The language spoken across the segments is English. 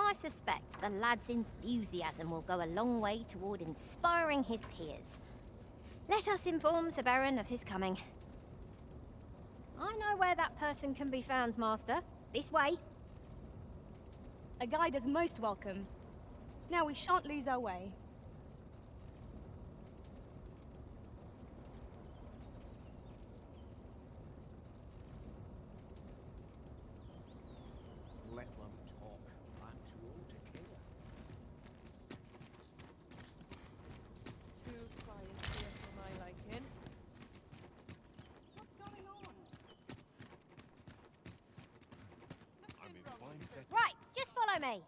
I suspect the lad's enthusiasm will go a long way toward inspiring his peers. Let us inform Sir Baron of his coming. I know where that person can be found, Master. This way. A guide is most welcome. Now we shan't lose our way. Let them talk. I'm too old to care. Too quiet here for my liking. What's going on? I'm in fine better. Right, just follow me.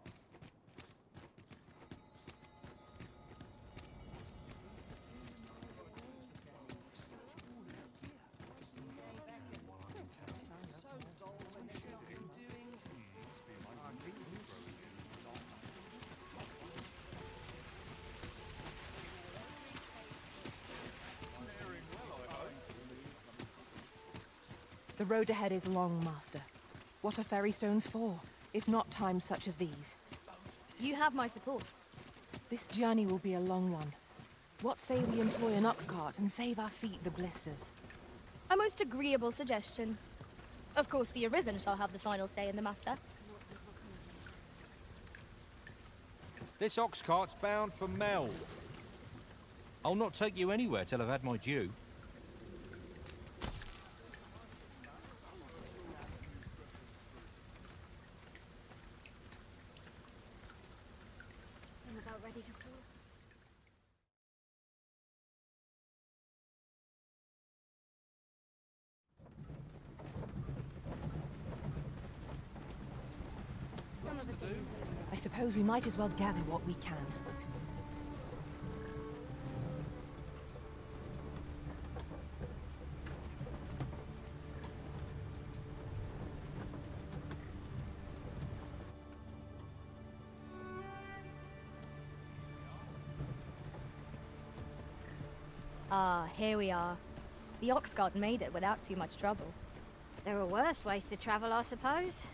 The road ahead is long, Master. What are fairy stones for, if not times such as these? You have my support. This journey will be a long one. What say we employ an ox cart and save our feet the blisters? A most agreeable suggestion. Of course, the Arisen shall have the final say in the matter. This ox cart's bound for Melve. I'll not take you anywhere till I've had my due. I'm about ready to fall. I suppose we might as well gather what we can. Ah, here we are. The ox cart made it without too much trouble. There are worse ways to travel, I suppose.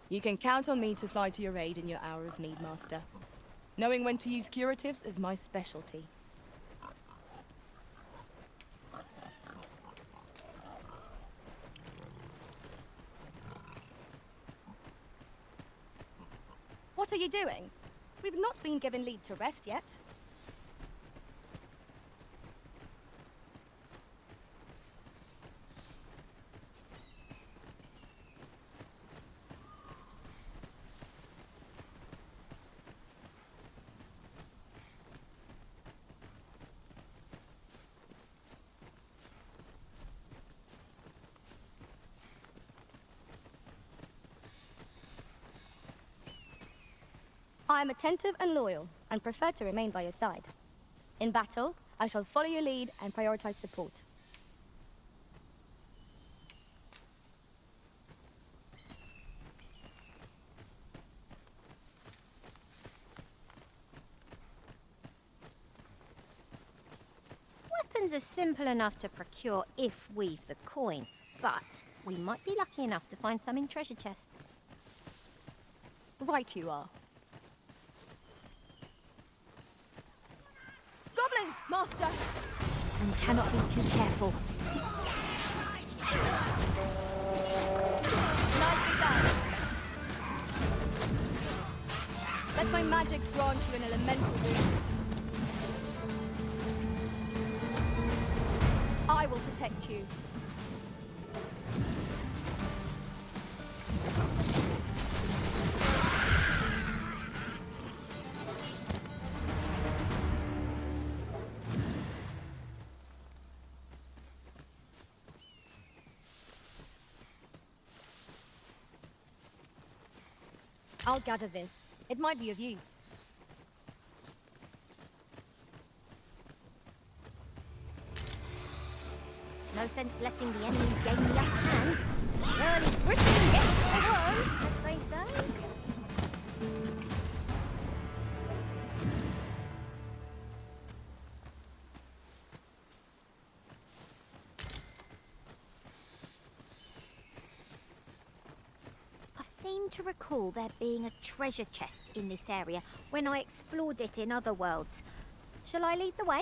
You can count on me to fly to your aid in your hour of need, Master. Knowing when to use curatives is my specialty. What are you doing? We've not been given leave to rest yet. I am attentive and loyal, and prefer to remain by your side. In battle, I shall follow your lead and prioritize support. Weapons are simple enough to procure if we've the coin, but we might be lucky enough to find some in treasure chests. Right you are. Goblins, Master! We cannot be too careful. Nicely done. Let my magics grant you an elemental boon. I will protect you. I'll gather this. It might be of use. No sense letting the enemy gain the upper hand. Early Britain gets the worm, as they say. I seem to recall there being a treasure chest in this area when I explored it in other worlds. Shall I lead the way?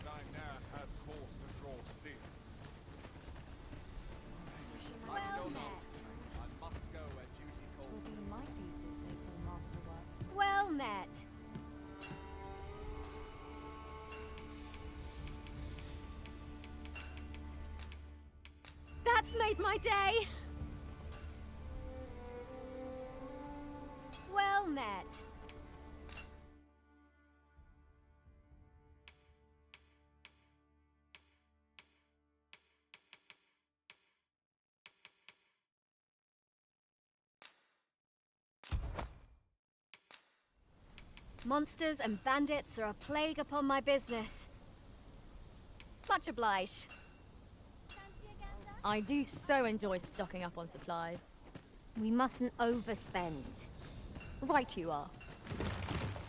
That I ne'er had cause to draw steel. Well met. I must go where duty calls. In my pieces, they call masterworks. Well met. That's made my day! Well met. Monsters and bandits are a plague upon my business. Much obliged. I do so enjoy stocking up on supplies. We mustn't overspend. Right you are.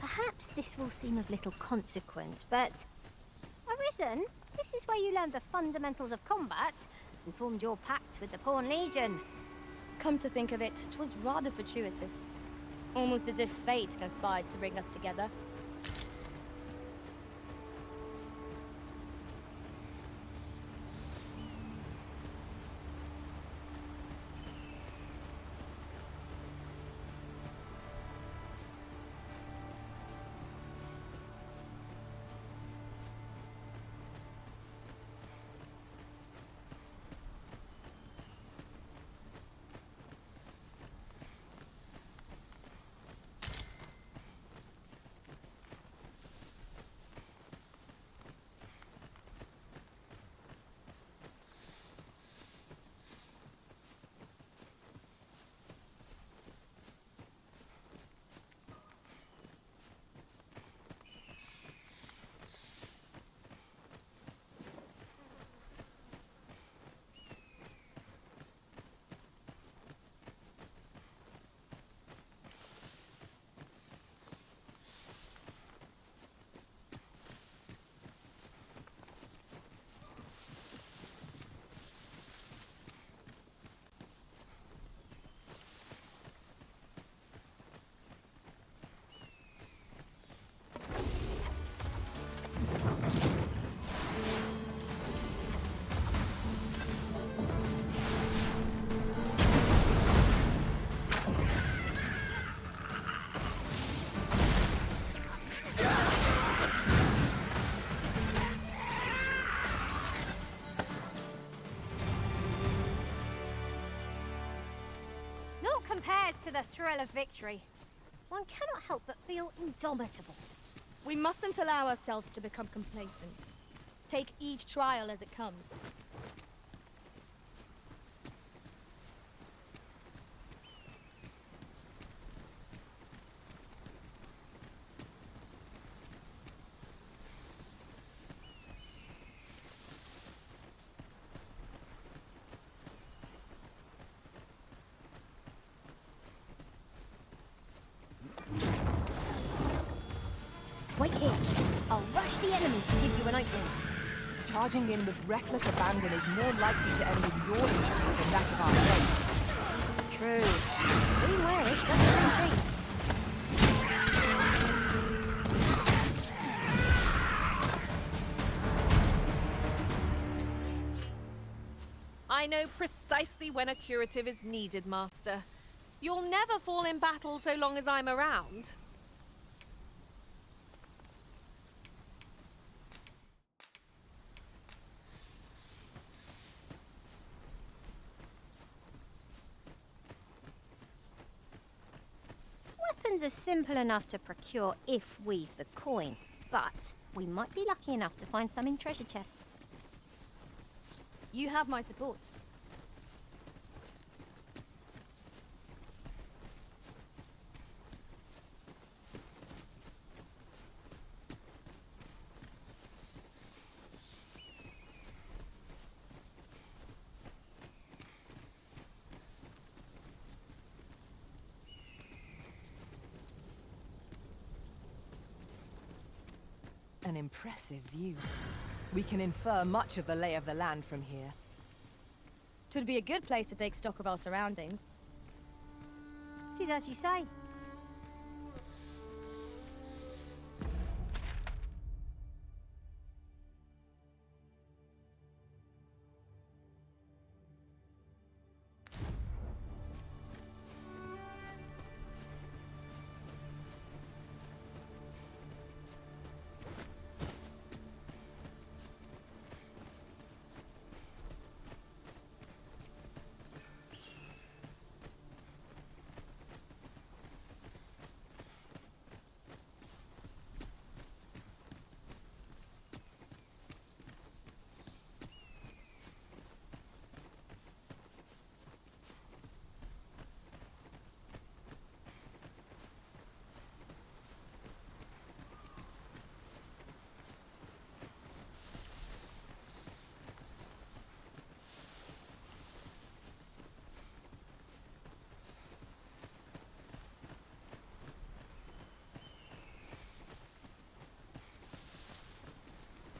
Perhaps this will seem of little consequence, but... Arisen, this is where you learned the fundamentals of combat and formed your pact with the Pawn Legion. Come to think of it, 'twas rather fortuitous. Almost as if fate conspired to bring us together. Compares to the thrill of victory. One cannot help but feel indomitable. We mustn't allow ourselves to become complacent. Take each trial as it comes. frightening. Charging in with reckless abandon is more likely to end in your injury than that of our friends. True. Being wary doesn't mean cheap. I know precisely when a curative is needed, Master. You'll never fall in battle so long as I'm around. Weapons are simple enough to procure if we've the coin, but we might be lucky enough to find some in treasure chests. You have my support. An impressive view. We can infer much of the lay of the land from here. Twould be a good place to take stock of our surroundings. It is as you say.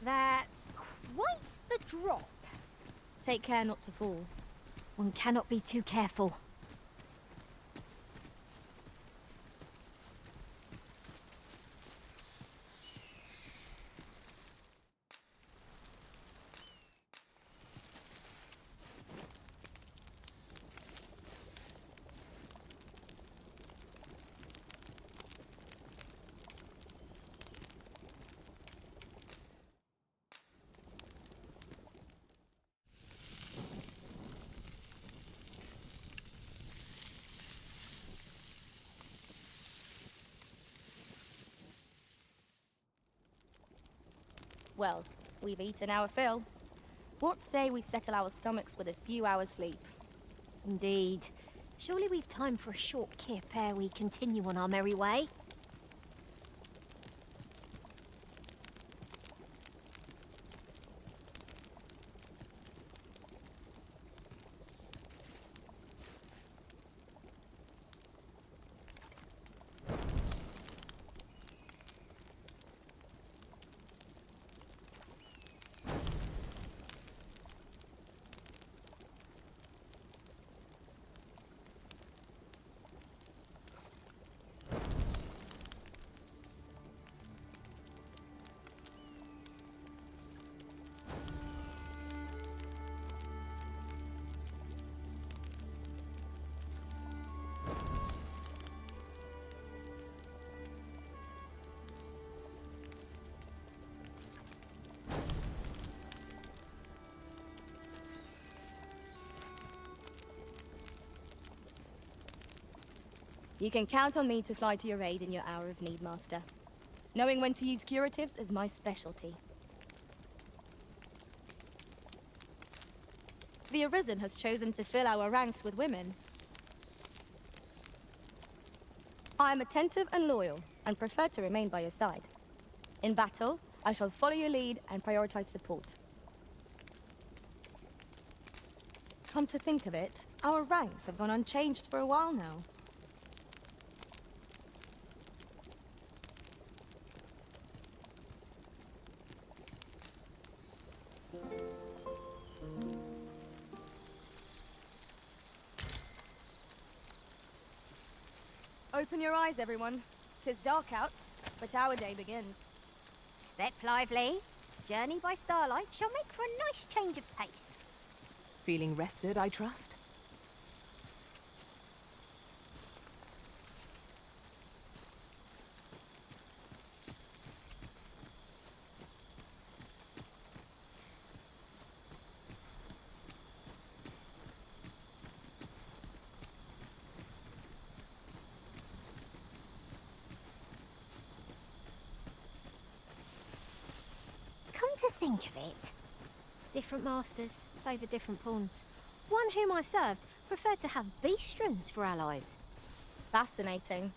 That's quite the drop. Take care not to fall. One cannot be too careful. Well, we've eaten our fill. What say we settle our stomachs with a few hours' sleep? Indeed. Surely we've time for a short kip ere we continue on our merry way. You can count on me to fly to your aid in your hour of need, Master. Knowing when to use curatives is my specialty. The Arisen has chosen to fill our ranks with women. I am attentive and loyal, and prefer to remain by your side. In battle, I shall follow your lead and prioritize support. Come to think of it, our ranks have gone unchanged for a while now. Open your eyes, everyone. 'Tis dark out, but our day begins. Step lively. Journey by starlight shall make for a nice change of pace. Feeling rested, I trust? Come to think of it, different masters favour different pawns. One whom I served preferred to have beastrons for allies. Fascinating.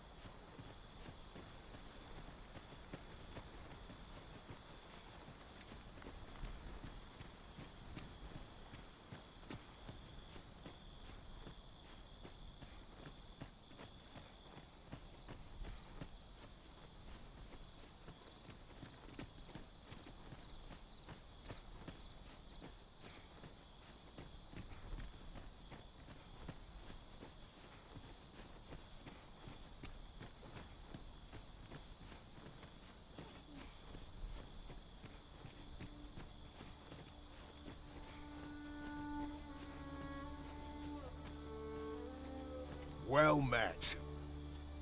Well met.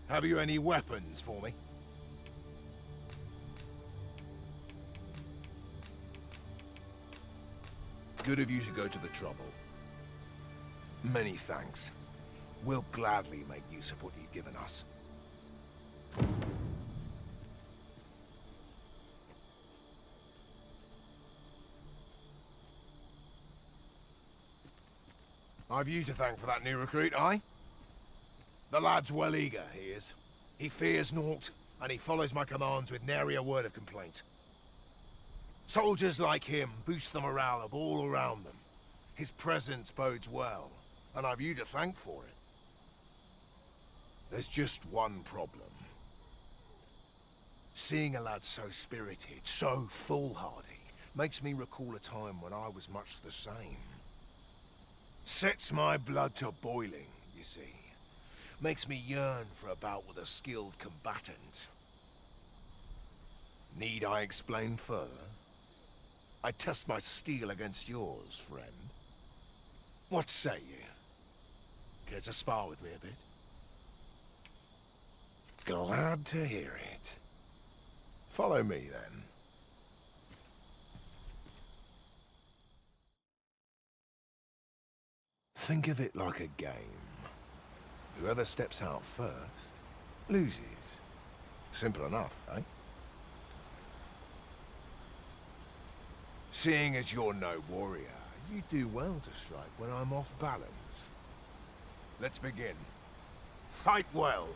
Have you any weapons for me? Good of you to go to the trouble. Many thanks. We'll gladly make use of what you've given us. I've you to thank for that new recruit, aye? The lad's well eager, he is. He fears naught, and he follows my commands with nary a word of complaint. Soldiers like him boost the morale of all around them. His presence bodes well, and I've you to thank for it. There's just one problem. Seeing a lad so spirited, so foolhardy, makes me recall a time when I was much the same. Sets my blood to boiling, you see. Makes me yearn for a bout with a skilled combatant. Need I explain further? I test my steel against yours, friend. What say you? Care to spar with me a bit? Glad to hear it. Follow me, then. Think of it like a game. Whoever steps out first, loses. Simple enough, eh? Seeing as you're no warrior, you do well to strike when I'm off balance. Let's begin. Fight well.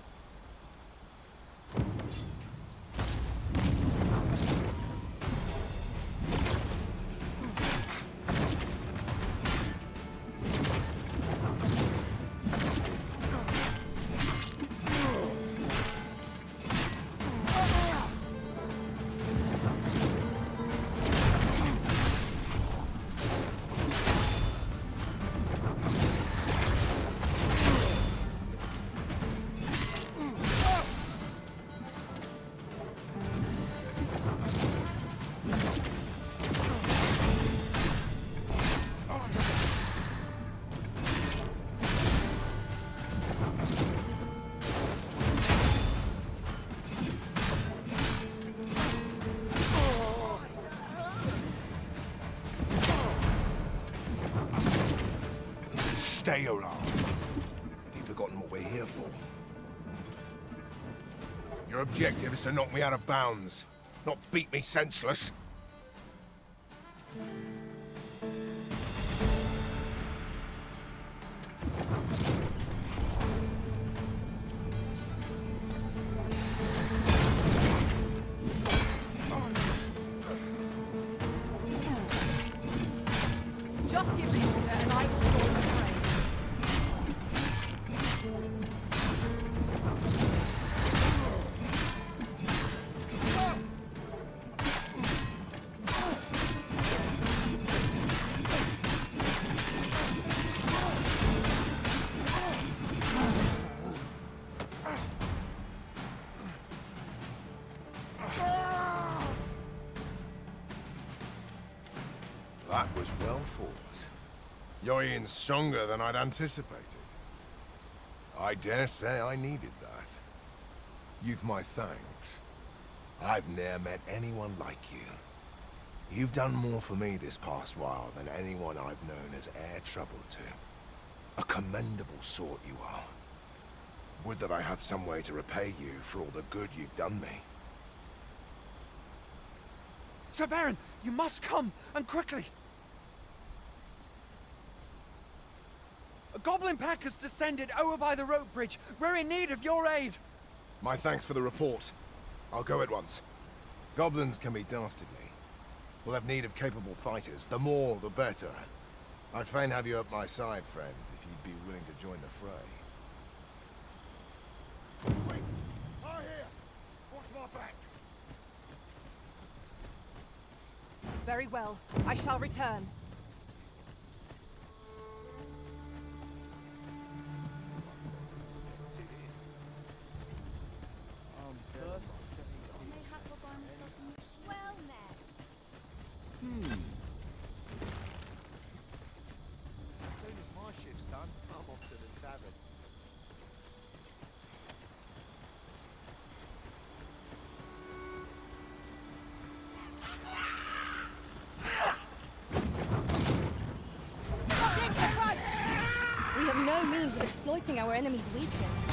Stay around. Have you forgotten what we're here for? Your objective is to knock me out of bounds, not beat me senseless. Just give the order and I will join the fray. That was well fought. You're even stronger than I'd anticipated. I dare say I needed that. You've my thanks. I've ne'er met anyone like you. You've done more for me this past while than anyone I've known has e'er troubled to. A commendable sort you are. Would that I had some way to repay you for all the good you've done me. Sir Baron, you must come, and quickly! A goblin pack has descended over by the rope bridge. We're in need of your aid! My thanks for the report. I'll go at once. Goblins can be dastardly. We'll have need of capable fighters. The more, the better. I'd fain have you at my side, friend, if you'd be willing to join the fray. Wait! Lie here! Watch my back! Very well. I shall return. Mayhap I'll buy myself a new swell mare. As soon as my shift's done, I'm off to the tavern. We have no means of exploiting our enemy's weakness.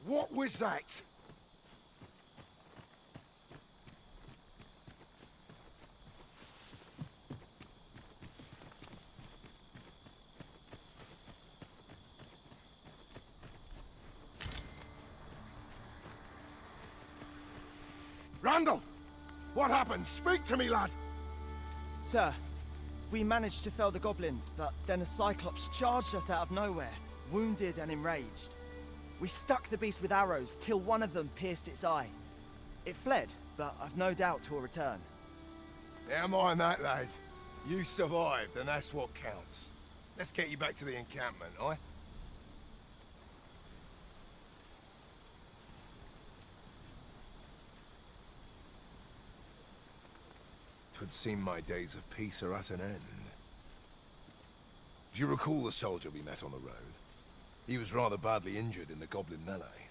What was that? Randall! What happened? Speak to me, lad! Sir, we managed to fell the goblins, but then a Cyclops charged us out of nowhere, wounded and enraged. We stuck the beast with arrows till one of them pierced its eye. It fled, but I've no doubt 'twill return. Never mind that, lad. You survived, and that's what counts. Let's get you back to the encampment, aye? 'Twould seem my days of peace are at an end. Do you recall the soldier we met on the road? He was rather badly injured in the goblin melee.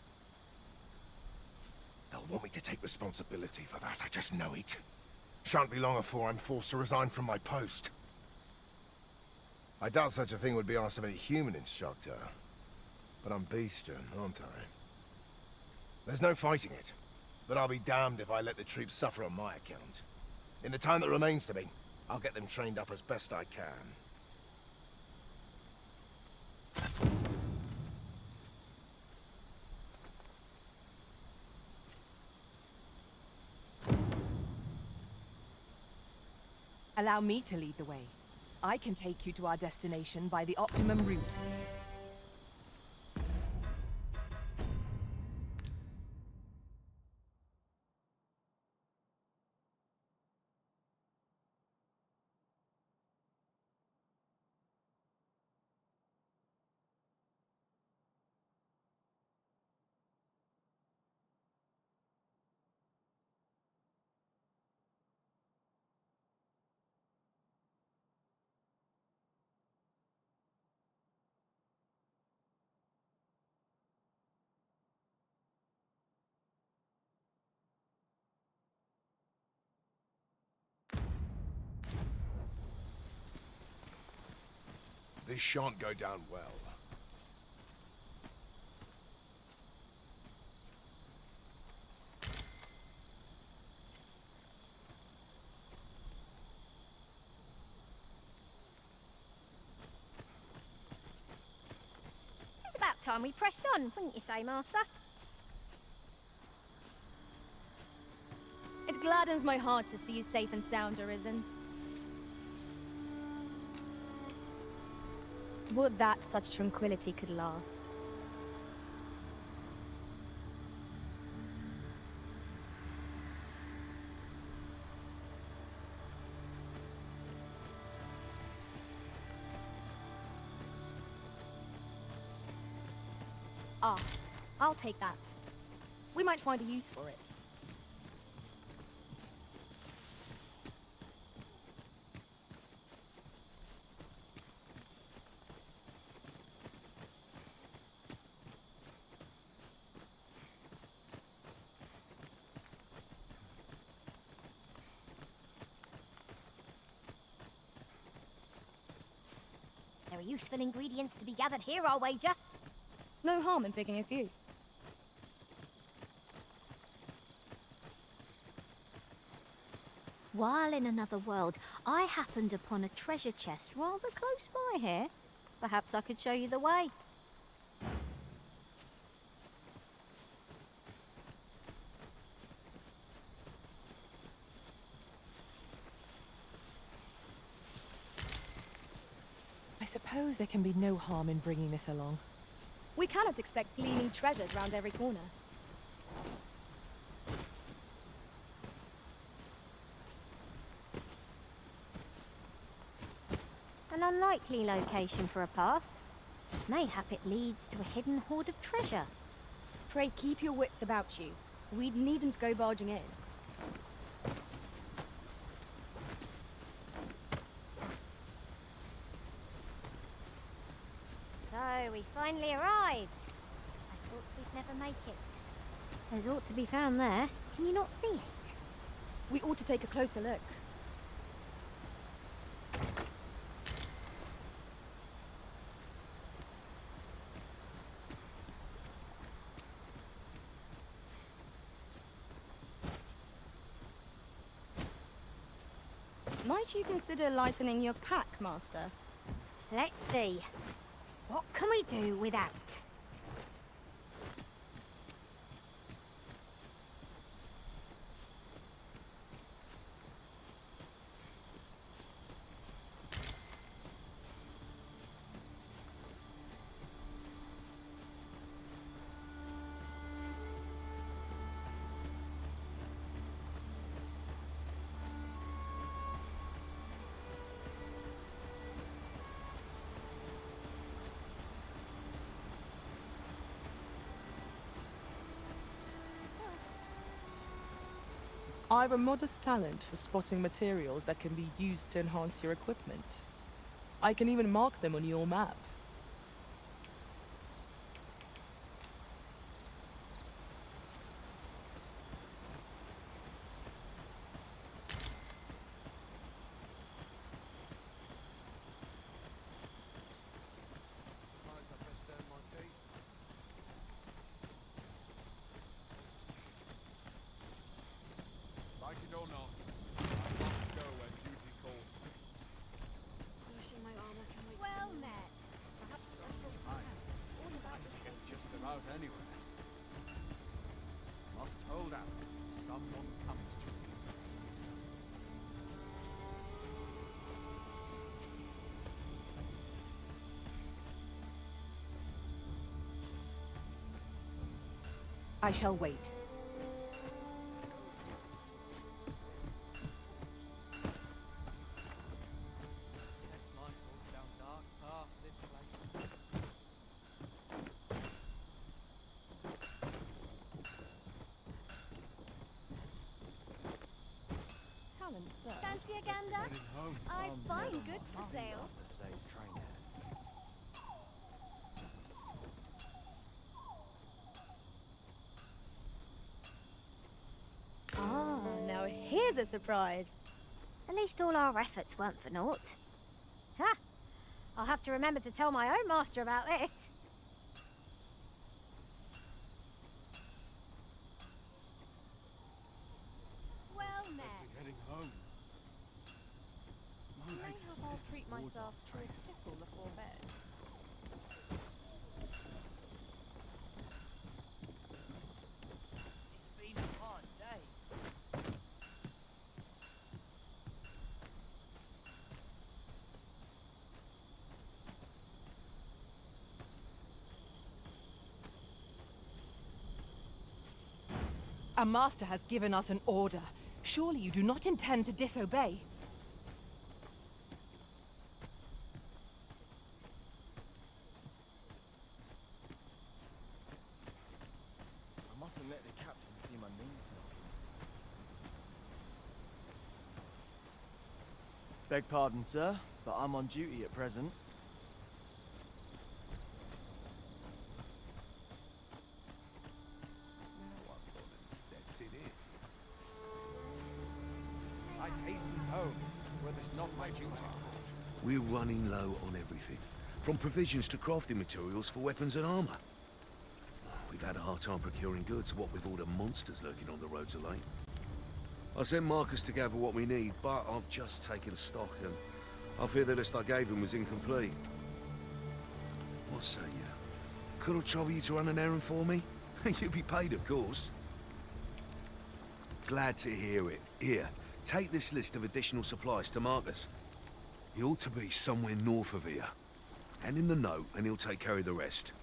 They'll want me to take responsibility for that, I just know it. Shan't be long afore I'm forced to resign from my post. I doubt such a thing would be asked of any human instructor. But I'm bestian, aren't I? There's no fighting it. But I'll be damned if I let the troops suffer on my account. In the time that remains to me, I'll get them trained up as best I can. Allow me to lead the way. I can take you to our destination by the optimum route. This shan't go down well. time we pressed on, wouldn't you say, Master? It gladdens my heart to see you safe and sound, Arisen. Would that such tranquility could last. Ah, I'll take that. We might find a use for it. There are useful ingredients to be gathered here, I'll wager. No harm in picking a few. While in another world, I happened upon a treasure chest rather close by here. Perhaps I could show you the way. I suppose there can be no harm in bringing this along. We cannot expect gleaming treasures round every corner. An unlikely location for a path. Mayhap it leads to a hidden hoard of treasure. Pray keep your wits about you. We needn't go barging in. So, we finally arrived. I thought we'd never make it. There's ought to be found there. Can you not see it? We ought to take a closer look. Might you consider lightening your pack, Master? Let's see. What can we do without? I have a modest talent for spotting materials that can be used to enhance your equipment. I can even mark them on your map. Like it or not, I must go where duty calls me. Polishing my armor can wait. Well met. Perhaps I can get just about anywhere. Must hold out till someone comes to me. I shall wait. Sets my thoughts down dark paths, this place. Talent, sir. Fancy a gander? I find goods for sale. After today's training. Ah, now here's a surprise. At least all our efforts weren't for naught. Ha! I'll have to remember to tell my own master about this. Well met. Heading home. My legs are stiff I'll as treat boards myself after to a training. tickle before bed. Our master has given us an order. Surely you do not intend to disobey? I mustn't let the captain see my knees knocking. Beg pardon, sir, but I'm on duty at present. Now I've gone and stepped it in. I'd hasten home, were this not my duty. We're running low on everything, from provisions to crafting materials for weapons and armor. We've had a hard time procuring goods, what with all the monsters lurking on the roads of late. I sent Marcus to gather what we need, but I've just taken stock, and I fear the list I gave him was incomplete. What say you? Could I trouble you to run an errand for me? You'll be paid, of course. Glad to hear it. Here, take this list of additional supplies to Marcus. He ought to be somewhere north of here. Hand him the note, and he'll take care of the rest.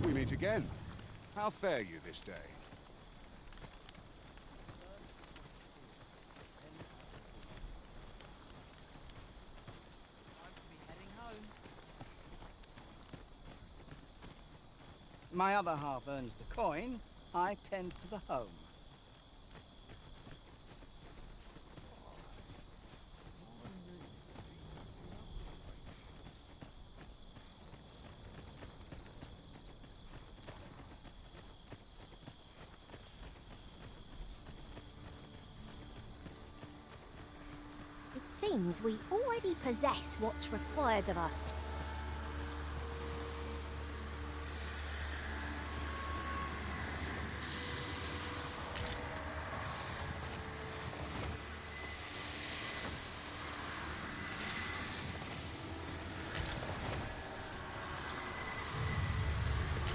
We meet again. How fare you this day? Time to be heading home. My other half earns the coin, I tend to the home. It seems we already possess what's required of us.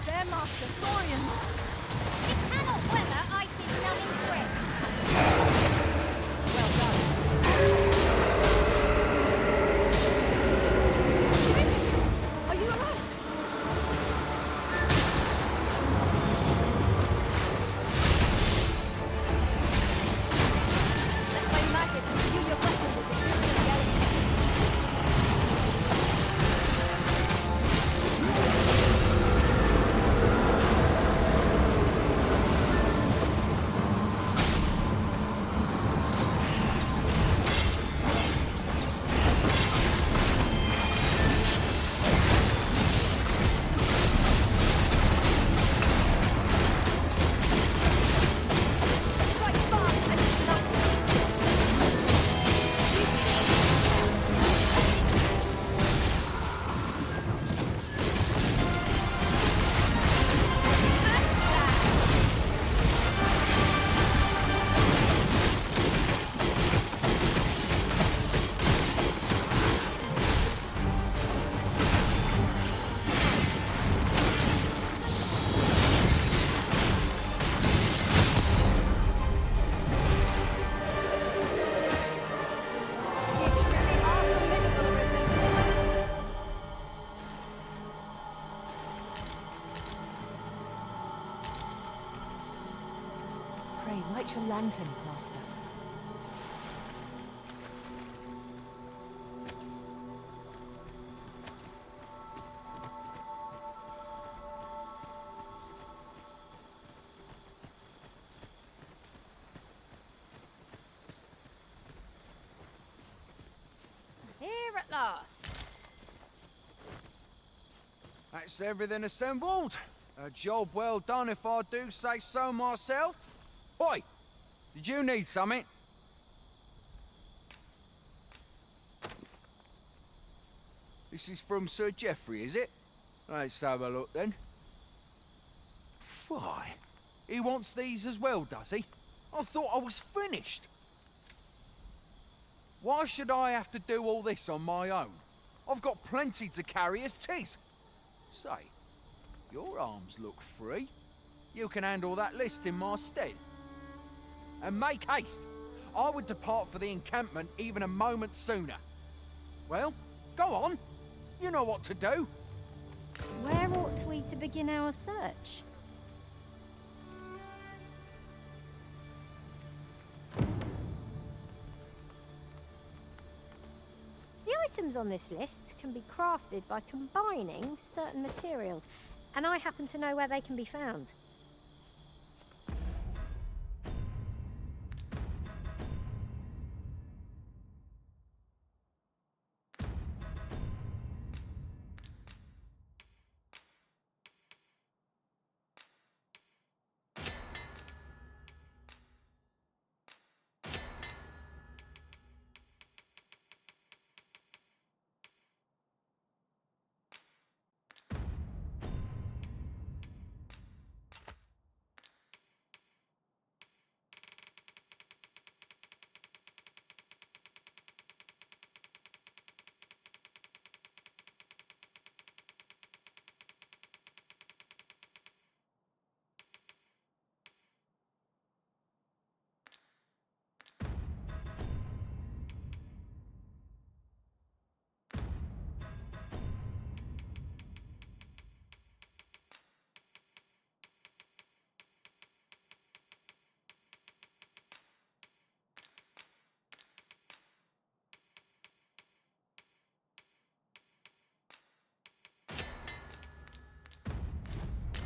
Their master, Saurians! It cannot weather ice's numbing grip. Well done. Are you alright? Let my magic imbue your weapon with the fury of the elements. Strike fast and sharp. You truly are formidable, Arisen. Pray, light your lantern, master. Here at last. That's everything assembled. A job well done if I do say so myself. Oi! Did you need something? This is from Sir Geoffrey, is it? Let's have a look then. Why? He wants these as well, does he? I thought I was finished. Why should I have to do all this on my own? I've got plenty to carry as tis. Say, your arms look free. You can handle that list in my stead. And make haste. I would depart for the encampment even a moment sooner. Well, go on. You know what to do. Where ought we to begin our search? The items on this list can be crafted by combining certain materials, and I happen to know where they can be found.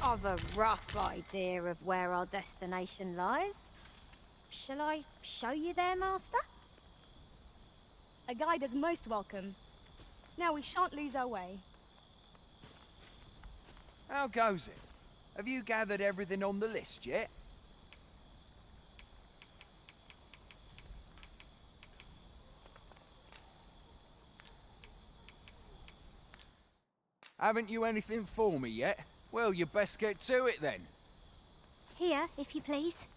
I've a rough idea of where our destination lies. Shall I show you there, Master? A guide is most welcome. Now we shan't lose our way. How goes it? Have you gathered everything on the list yet? Haven't you anything for me yet? Well, you best get to it then. Here, if you please.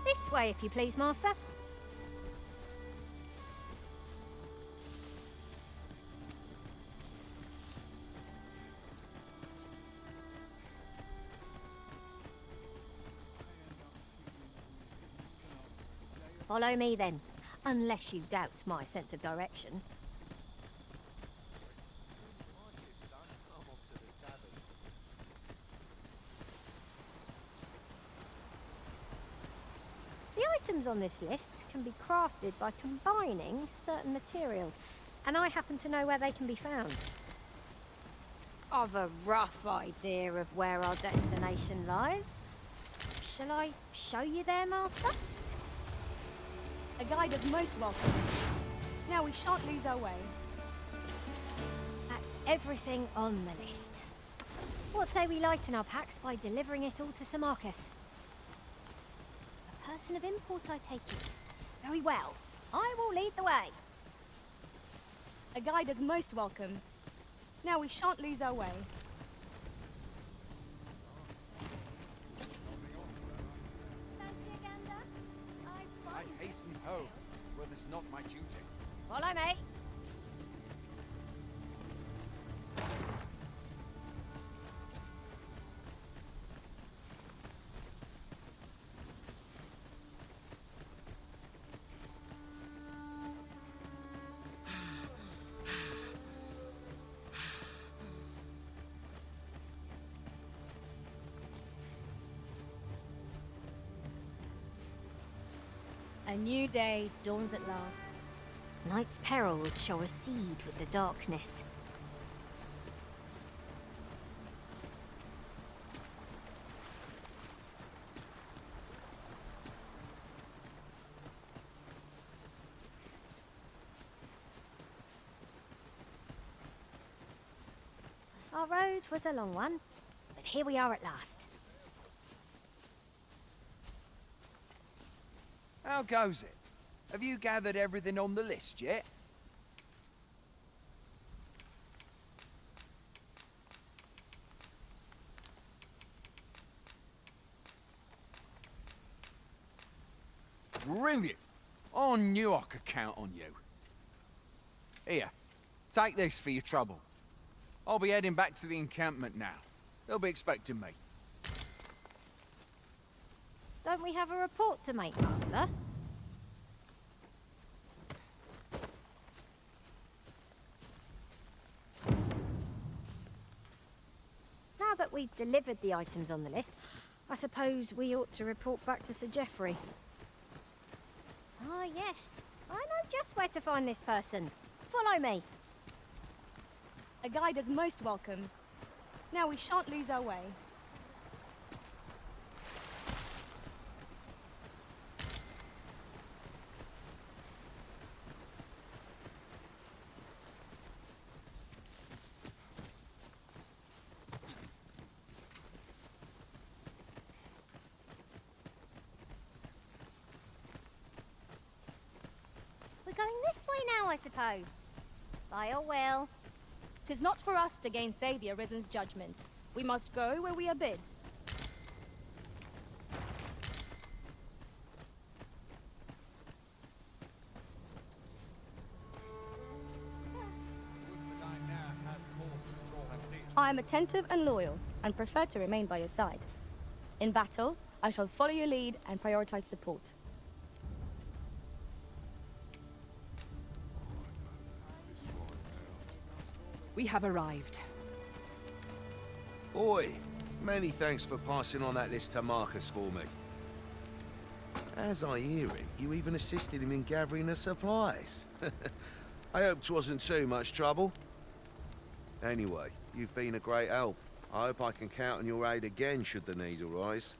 This way, if you please, Master. Follow me then, unless you doubt my sense of direction. The items on this list can be crafted by combining certain materials, and I happen to know where they can be found. I've a rough idea of where our destination lies. Shall I show you there, Master? A guide is most welcome. Now we shan't lose our way. That's everything on the list. What say we lighten our packs by delivering it all to Sir Marcus? A person of import, I take it. Very well. I will lead the way. A guide is most welcome. Now we shan't lose our way. I'd hasten home, were this not my duty. Follow me. A new day dawns at last. Night's perils shall recede with the darkness. Our road was a long one, but here we are at last. How goes it? Have you gathered everything on the list yet? Brilliant! I knew I could count on you. Here, take this for your trouble. I'll be heading back to the encampment now. They'll be expecting me. Don't we have a report to make, Master? Now that we've delivered the items on the list, I suppose we ought to report back to Sir Geoffrey. Ah, yes. I know just where to find this person. Follow me. A guide is most welcome. Now we shan't lose our way. We're going this way now, I suppose. By all will. 'Tis not for us to gainsay the Arisen's judgment. We must go where we are bid. I am attentive and loyal, and prefer to remain by your side. In battle, I shall follow your lead and prioritize support. We have arrived. Oi, many thanks for passing on that list to Marcus for me. As I hear it, you even assisted him in gathering the supplies. I hope 'twasn't too much trouble. Anyway, you've been a great help. I hope I can count on your aid again should the need arise.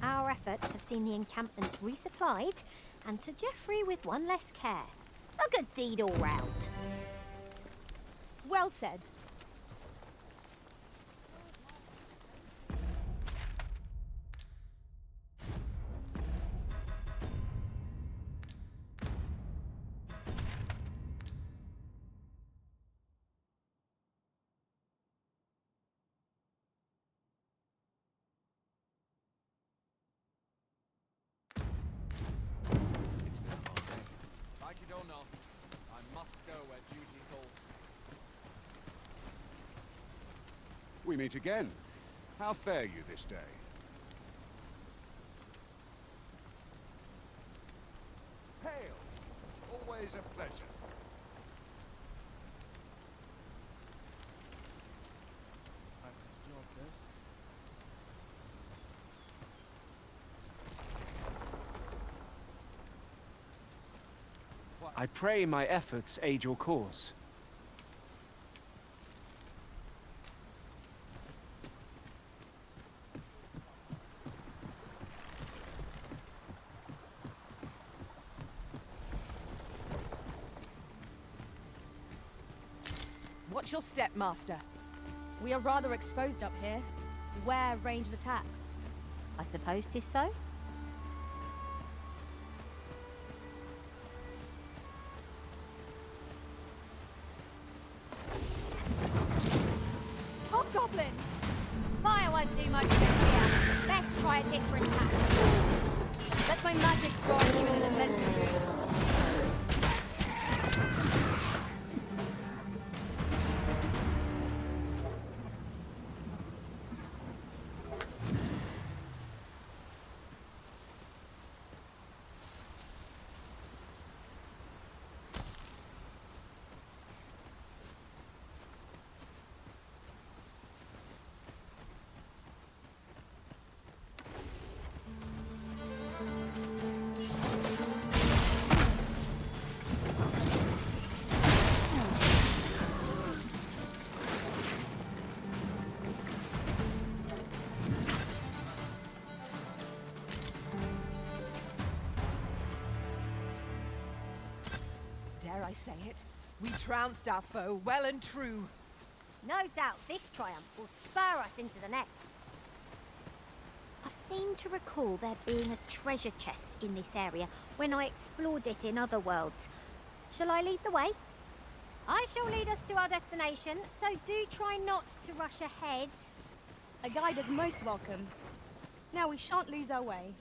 Our efforts have seen the encampment resupplied, and Sir Geoffrey with one less care. A good deed all round. Well said. Like it or not, I must go where duty calls. We meet again. How fare you this day? Hail! Always a pleasure. I pray my efforts aid your cause. Watch your step, Master. We are rather exposed up here. Beware ranged attacks. I suppose 'tis so. Hobgoblin! Fire won't do much good here. Best try a different tack. Let my magics grant you an elemental boon. Dare I say it? We trounced our foe well and true. No doubt this triumph will spur us into the next. I seem to recall there being a treasure chest in this area when I explored it in other worlds. Shall I lead the way? I shall lead us to our destination, so do try not to rush ahead. A guide is most welcome. Now we shan't lose our way.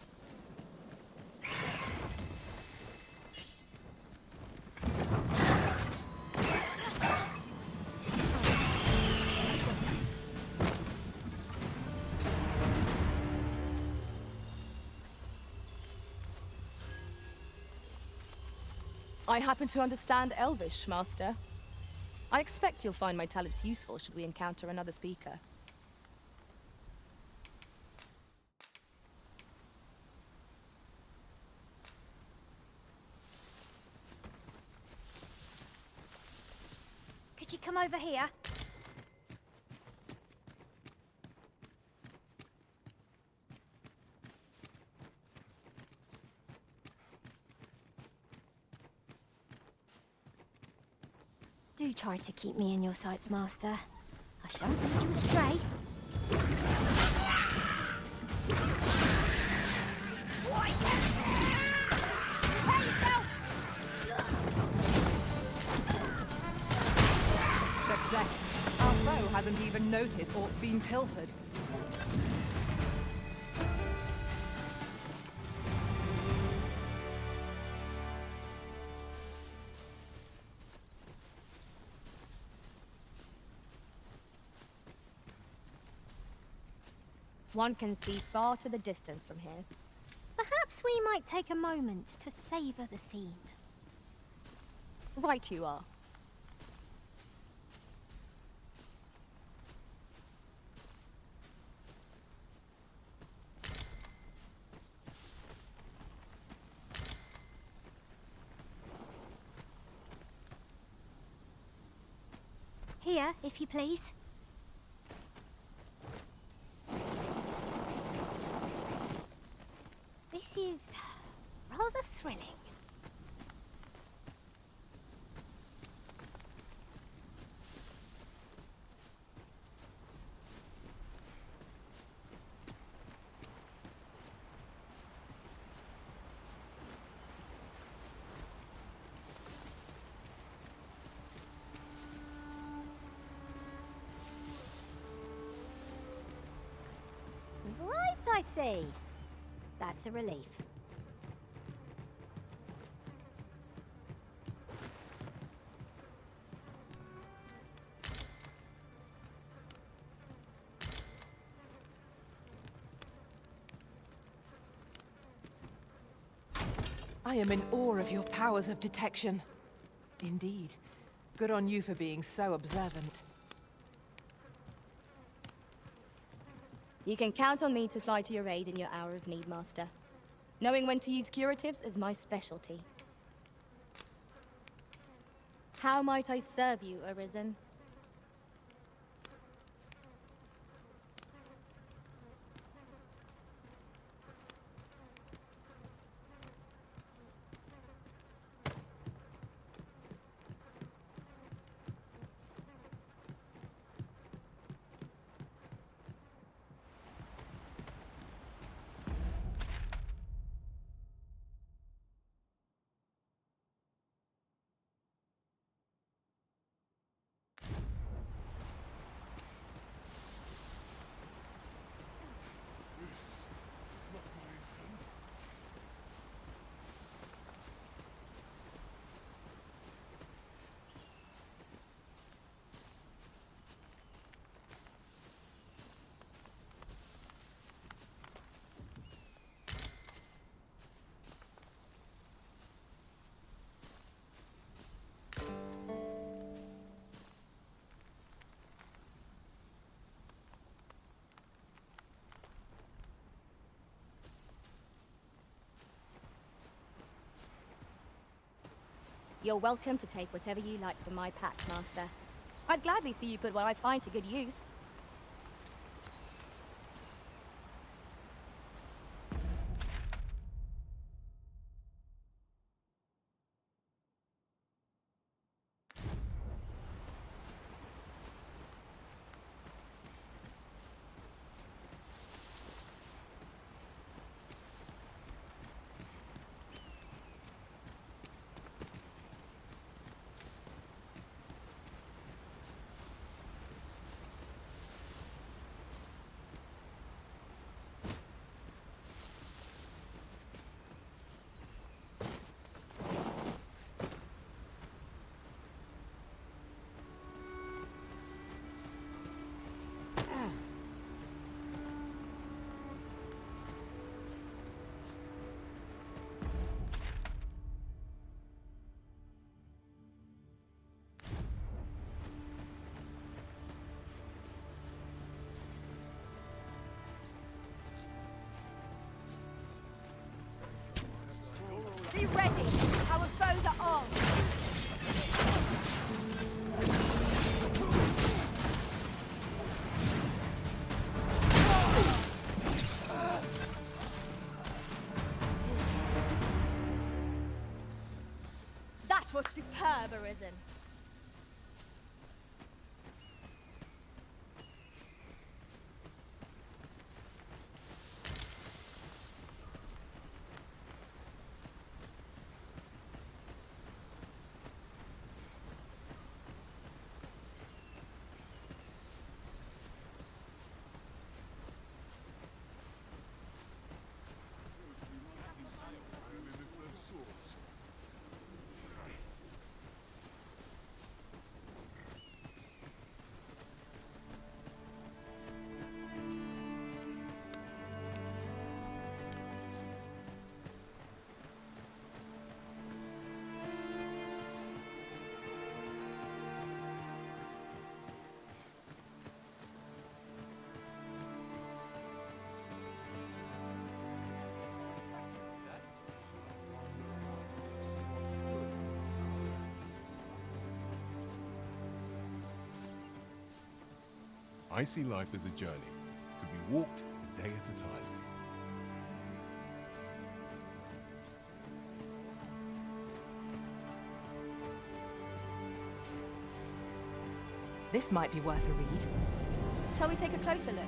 I happen to understand Elvish, Master. I expect you'll find my talents useful should we encounter another speaker. Could you come over here? Do try to keep me in your sights, Master. I shan't lead you astray. Success. Our foe hasn't even noticed what's been pilfered. One can see far to the distance from here. Perhaps we might take a moment to savour the scene. Right you are. Here, if you please. This is rather thrilling. We've arrived, I see. That's a relief. I am in awe of your powers of detection. Indeed. Good on you for being so observant. You can count on me to fly to your aid in your hour of need, Master. Knowing when to use curatives is my specialty. How might I serve you, Arisen? You're welcome to take whatever you like from my pack, Master. I'd gladly see you put what I find to good use. I see life as a journey, to be walked a day at a time. This might be worth a read. Shall we take a closer look?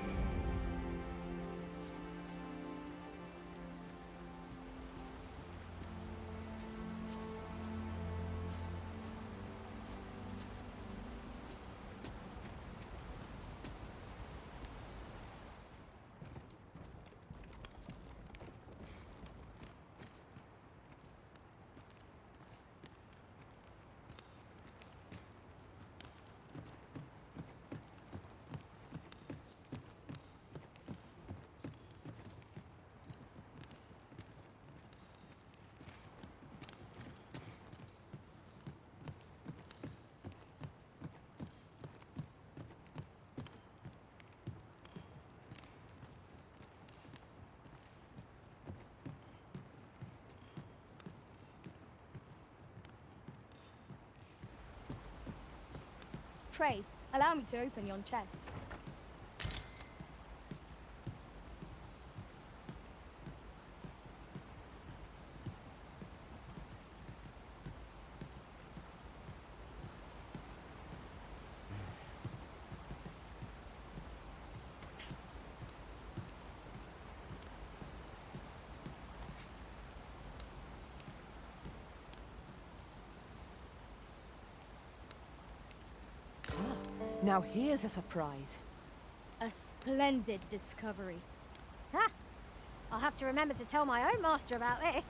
Pray, allow me to open yon chest. Now here's a surprise. A splendid discovery. Ha! I'll have to remember to tell my own master about this.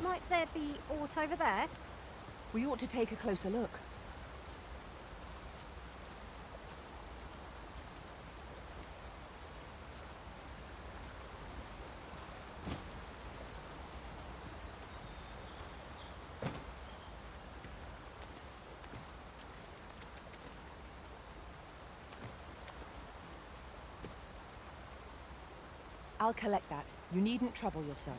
Might there be aught over there? We ought to take a closer look. I'll collect that. You needn't trouble yourself.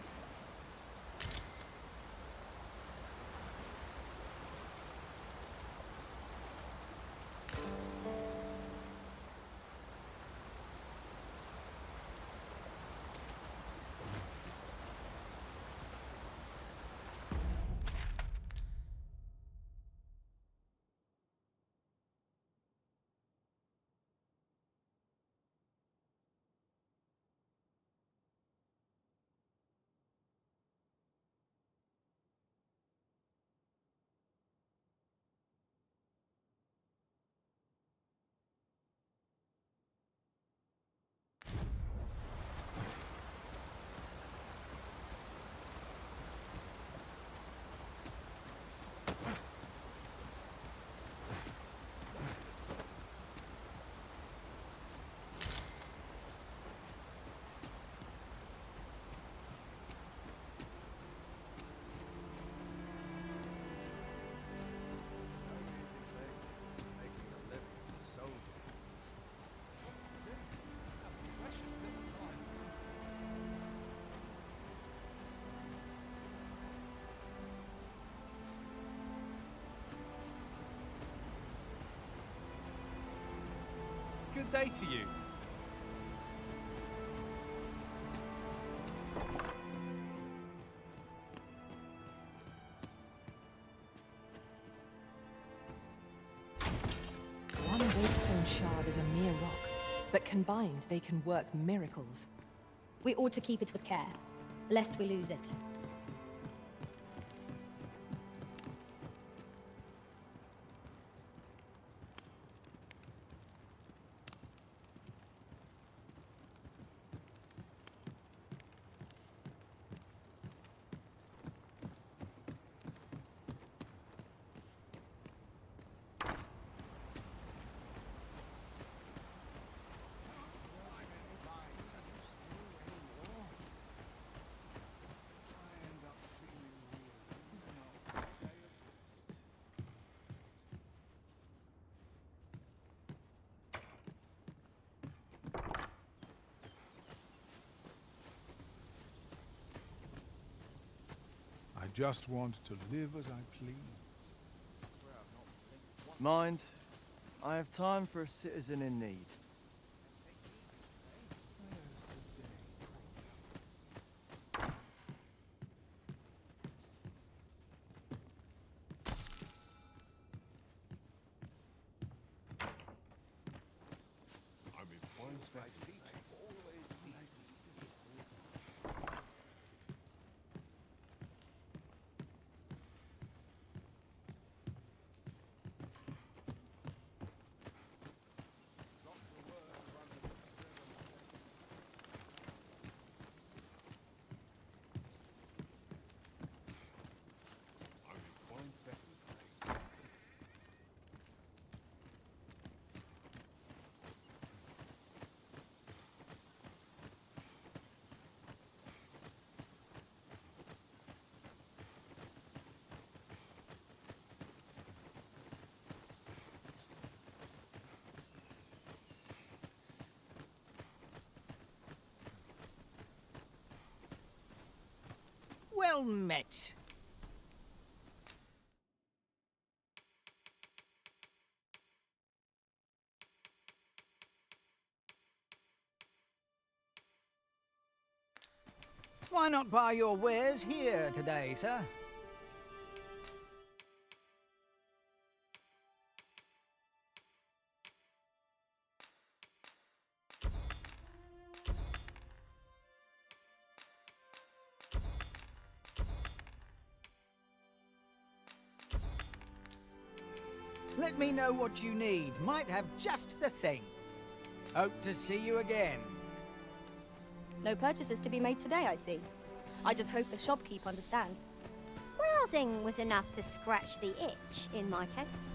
day to you. One gravestone shard is a mere rock, but combined they can work miracles. We ought to keep it with care, lest we lose it. I just want to live as I please. Mind, I have time for a citizen in need. I'm in fine spec. Well met. Why not buy your wares here today, sir? Let me know what you need. Might have just the thing. Hope to see you again. No purchases to be made today, I see. I just hope the shopkeep understands. Browsing was enough to scratch the itch in my case.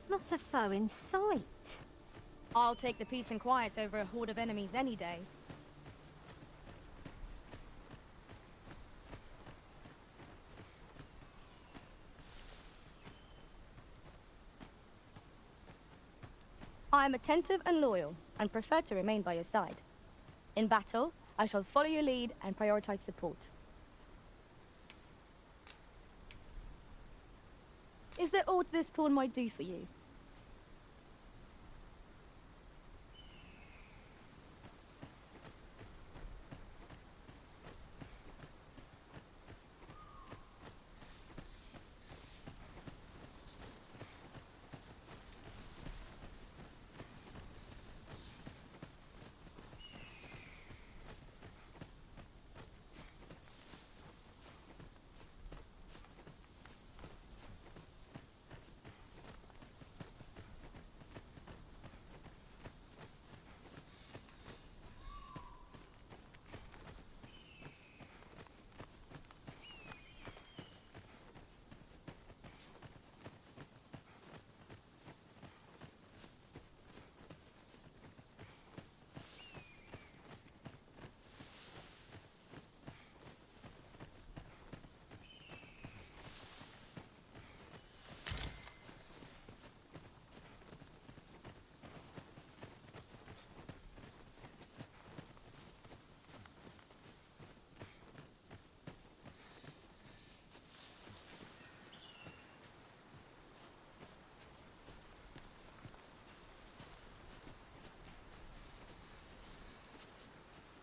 Not a foe in sight. I'll take the peace and quiet over a horde of enemies any day. I am attentive and loyal, and prefer to remain by your side. In battle, I shall follow your lead and prioritize support. Is there aught this pawn might do for you?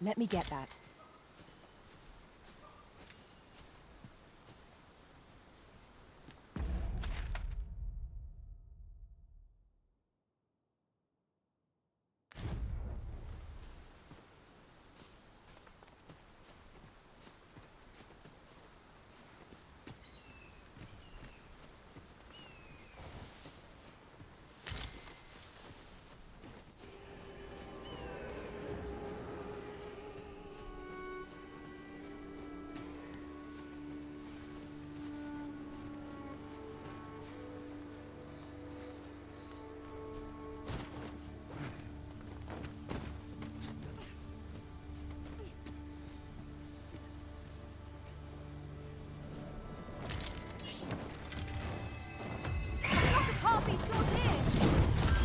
Let me get that.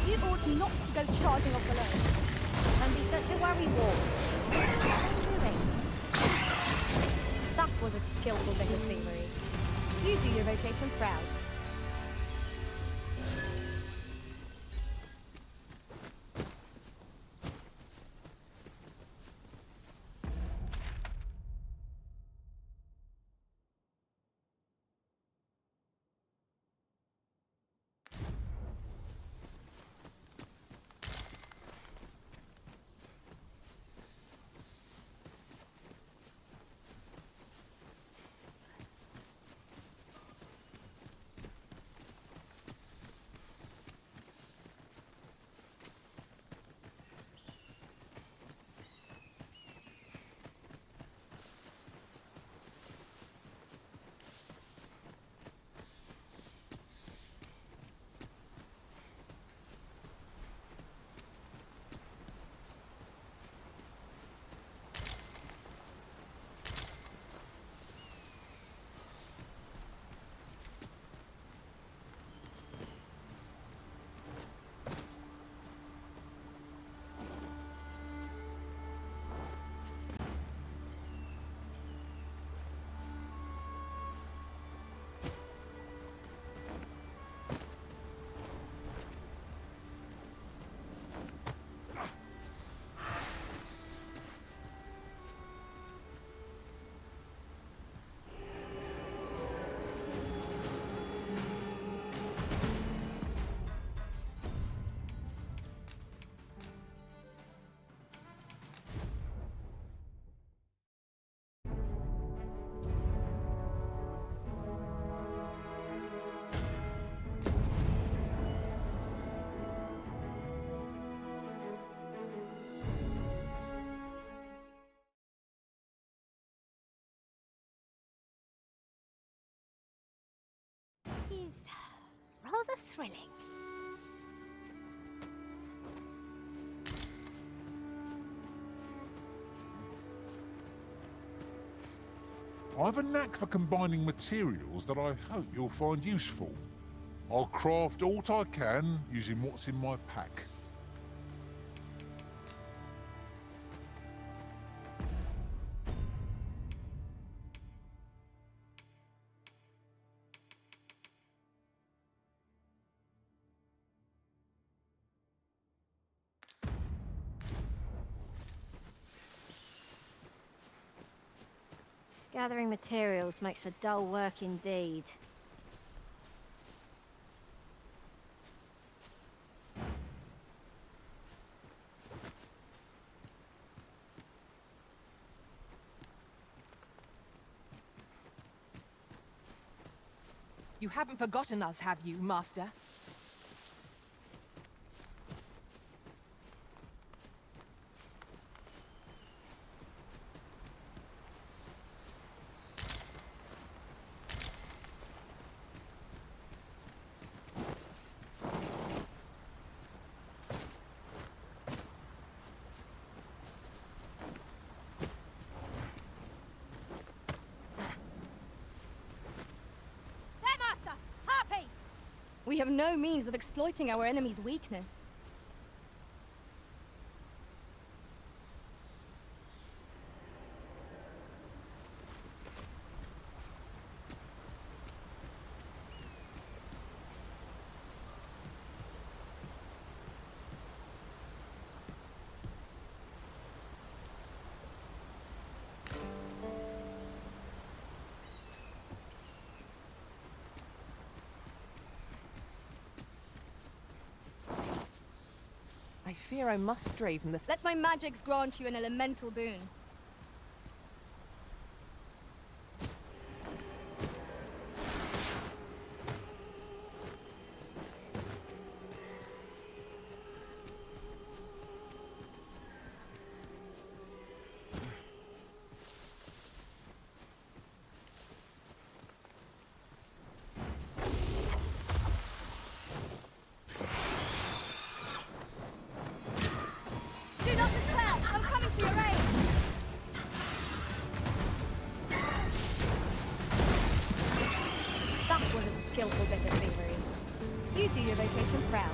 You ought not to go charging off alone. And be such a worry wart. That was a skillful bit of thievery. You do your vocation proud. This is rather thrilling. I've a knack for combining materials that I hope you'll find useful. I'll craft aught I can using what's in my pack. Gathering materials makes for dull work indeed. You haven't forgotten us, have you, Master? We have no means of exploiting our enemy's weakness. fear I must stray from the... Let my magics grant you an elemental boon. Do not despair! I'm coming to your aid! That was a skillful bit of thievery. You do your vocation proud.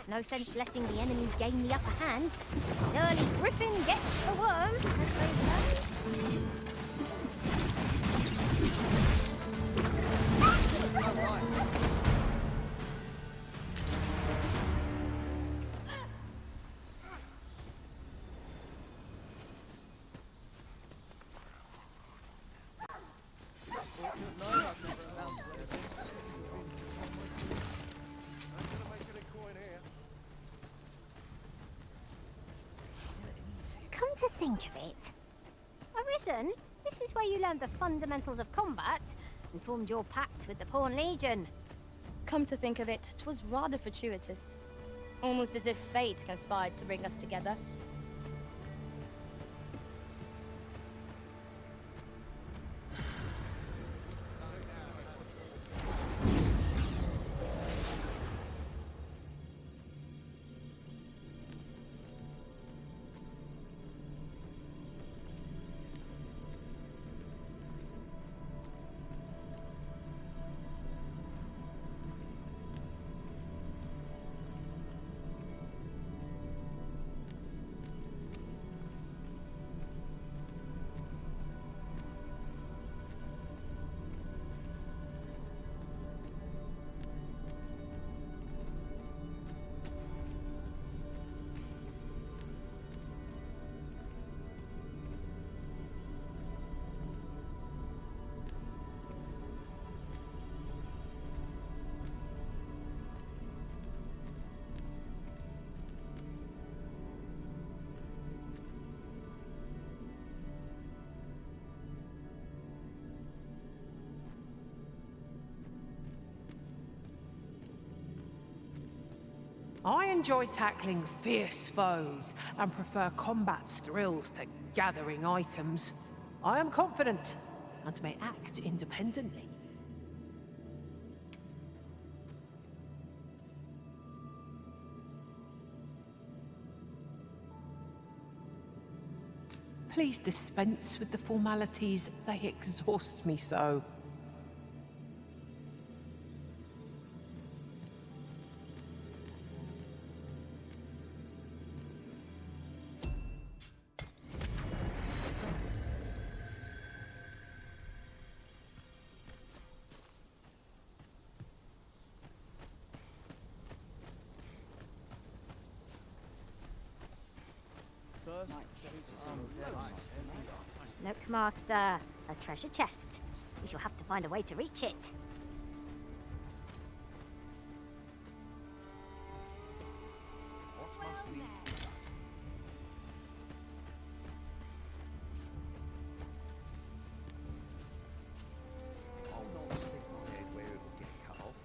No sense letting the enemy gain the upper hand. An early griffin gets the worm, as they say. Come to think of it, Arisen, this is where you learned the fundamentals of combat and formed your pact with the Pawn Legion. Come to think of it, 'twas rather fortuitous. Almost as if fate conspired to bring us together. I enjoy tackling fierce foes and prefer combat's thrills to gathering items. I am confident and may act independently. Please dispense with the formalities, they exhaust me so. Look, Master, a treasure chest. We shall have to find a way to reach it. What must needs be done? I'll not stick my head where it will get cut off.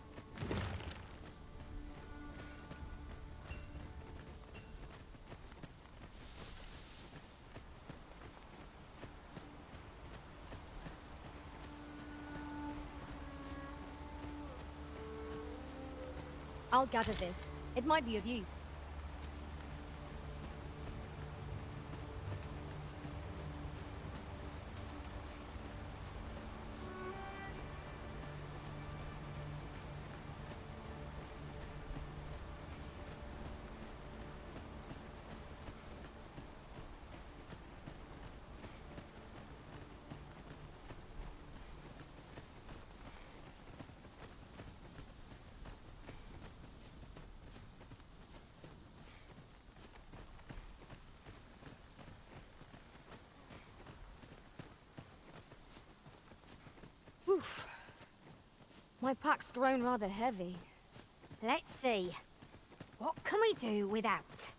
I'll gather this. It might be of use. Oof. My pack's grown rather heavy. Let's see. What can we do without?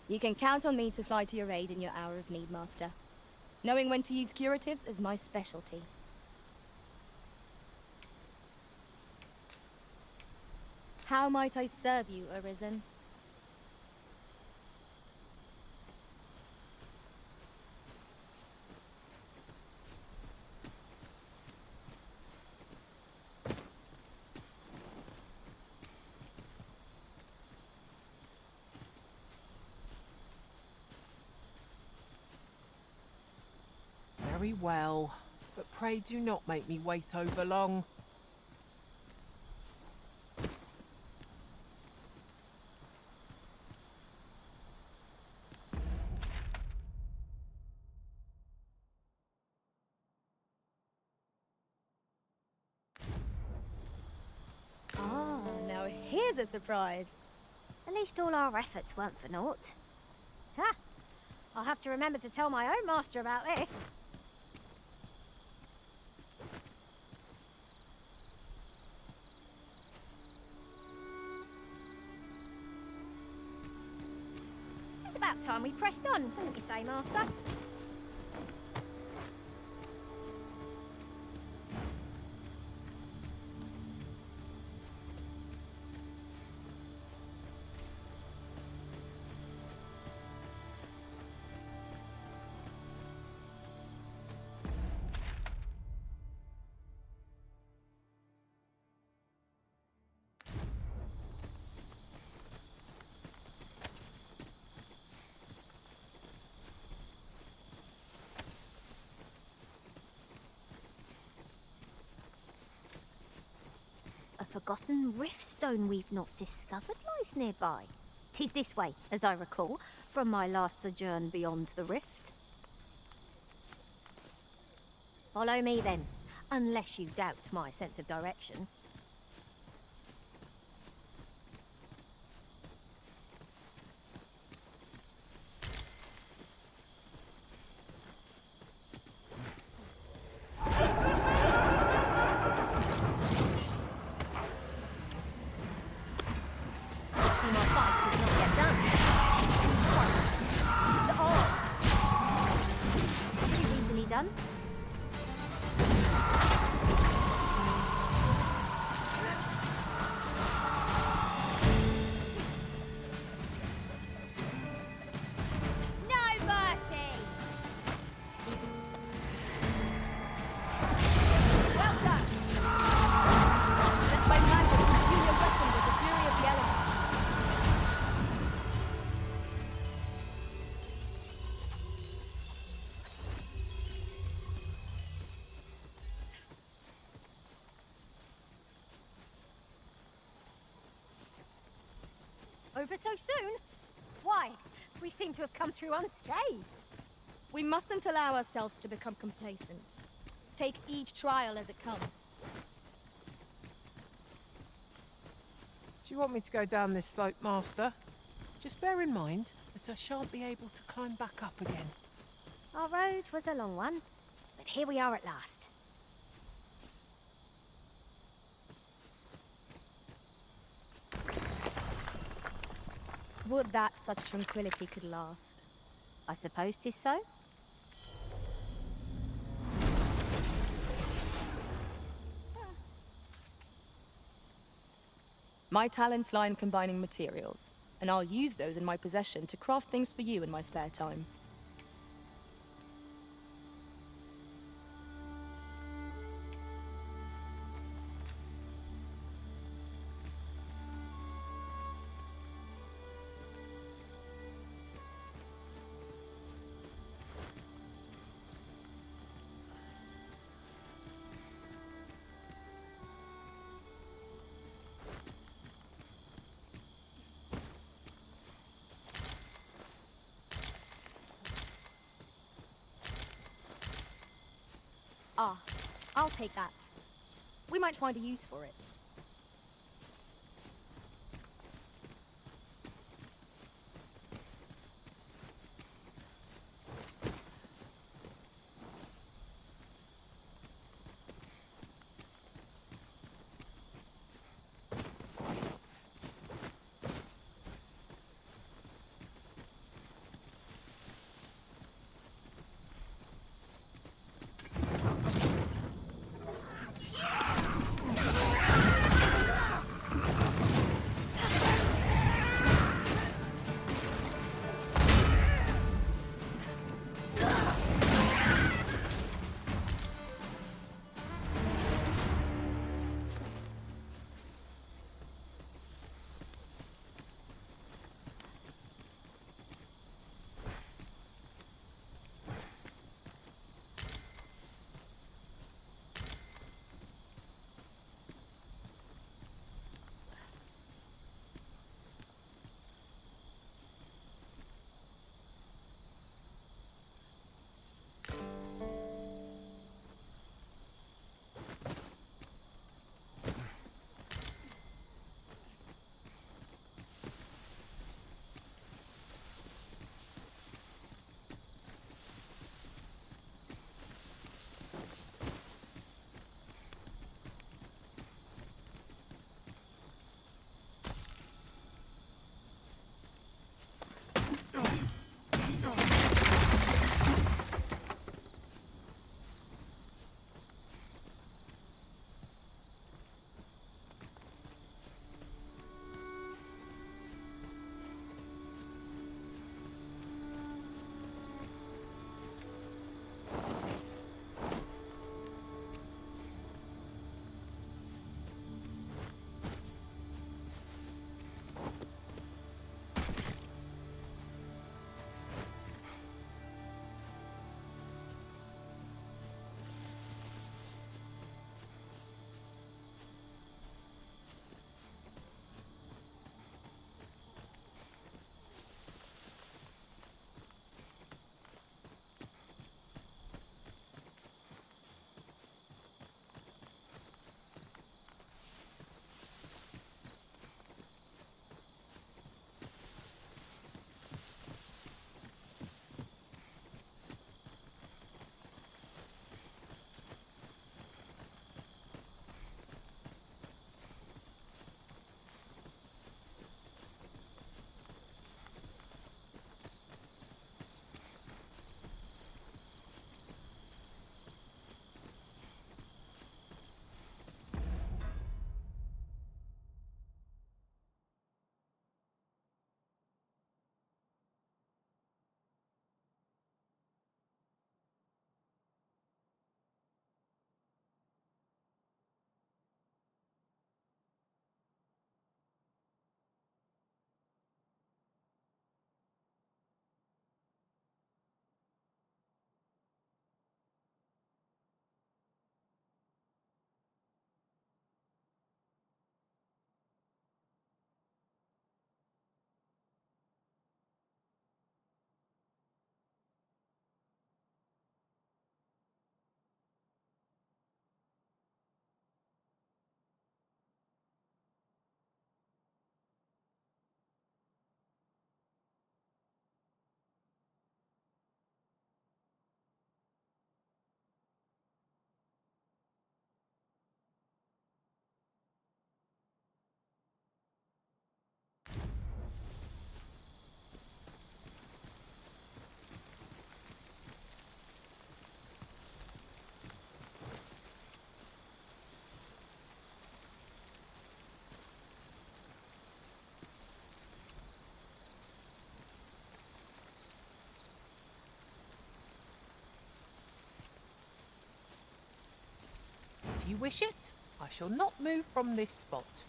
You can count on me to fly to your aid in your hour of need, Master. Knowing when to use curatives is my specialty. How might I serve you, Arisen? Very well, but pray do not make me wait over long. Ah, now here's a surprise. At least all our efforts weren't for naught. Ha! I'll have to remember to tell my own master about this. It's about time we pressed on, wouldn't you say, Master? A forgotten riftstone we've not discovered lies nearby. 'Tis this way, as I recall, from my last sojourn beyond the rift. Follow me then, unless you doubt my sense of direction. Done. No mercy. Well done! Let my magic imbue your weapon with the fury of the elements. Over so soon? Why? We seem to have come through unscathed. We mustn't allow ourselves to become complacent. Take each trial as it comes. Do you want me to go down this slope, Master? Just bear in mind that I shan't be able to climb back up again. Our road was a long one, but here we are at last. Would that such tranquility could last. I suppose 'tis so. My talents lie in combining materials, and I'll use those in my possession to craft things for you in my spare time. Ah, I'll take that. We might find a use for it. If you wish it, I shall not move from this spot.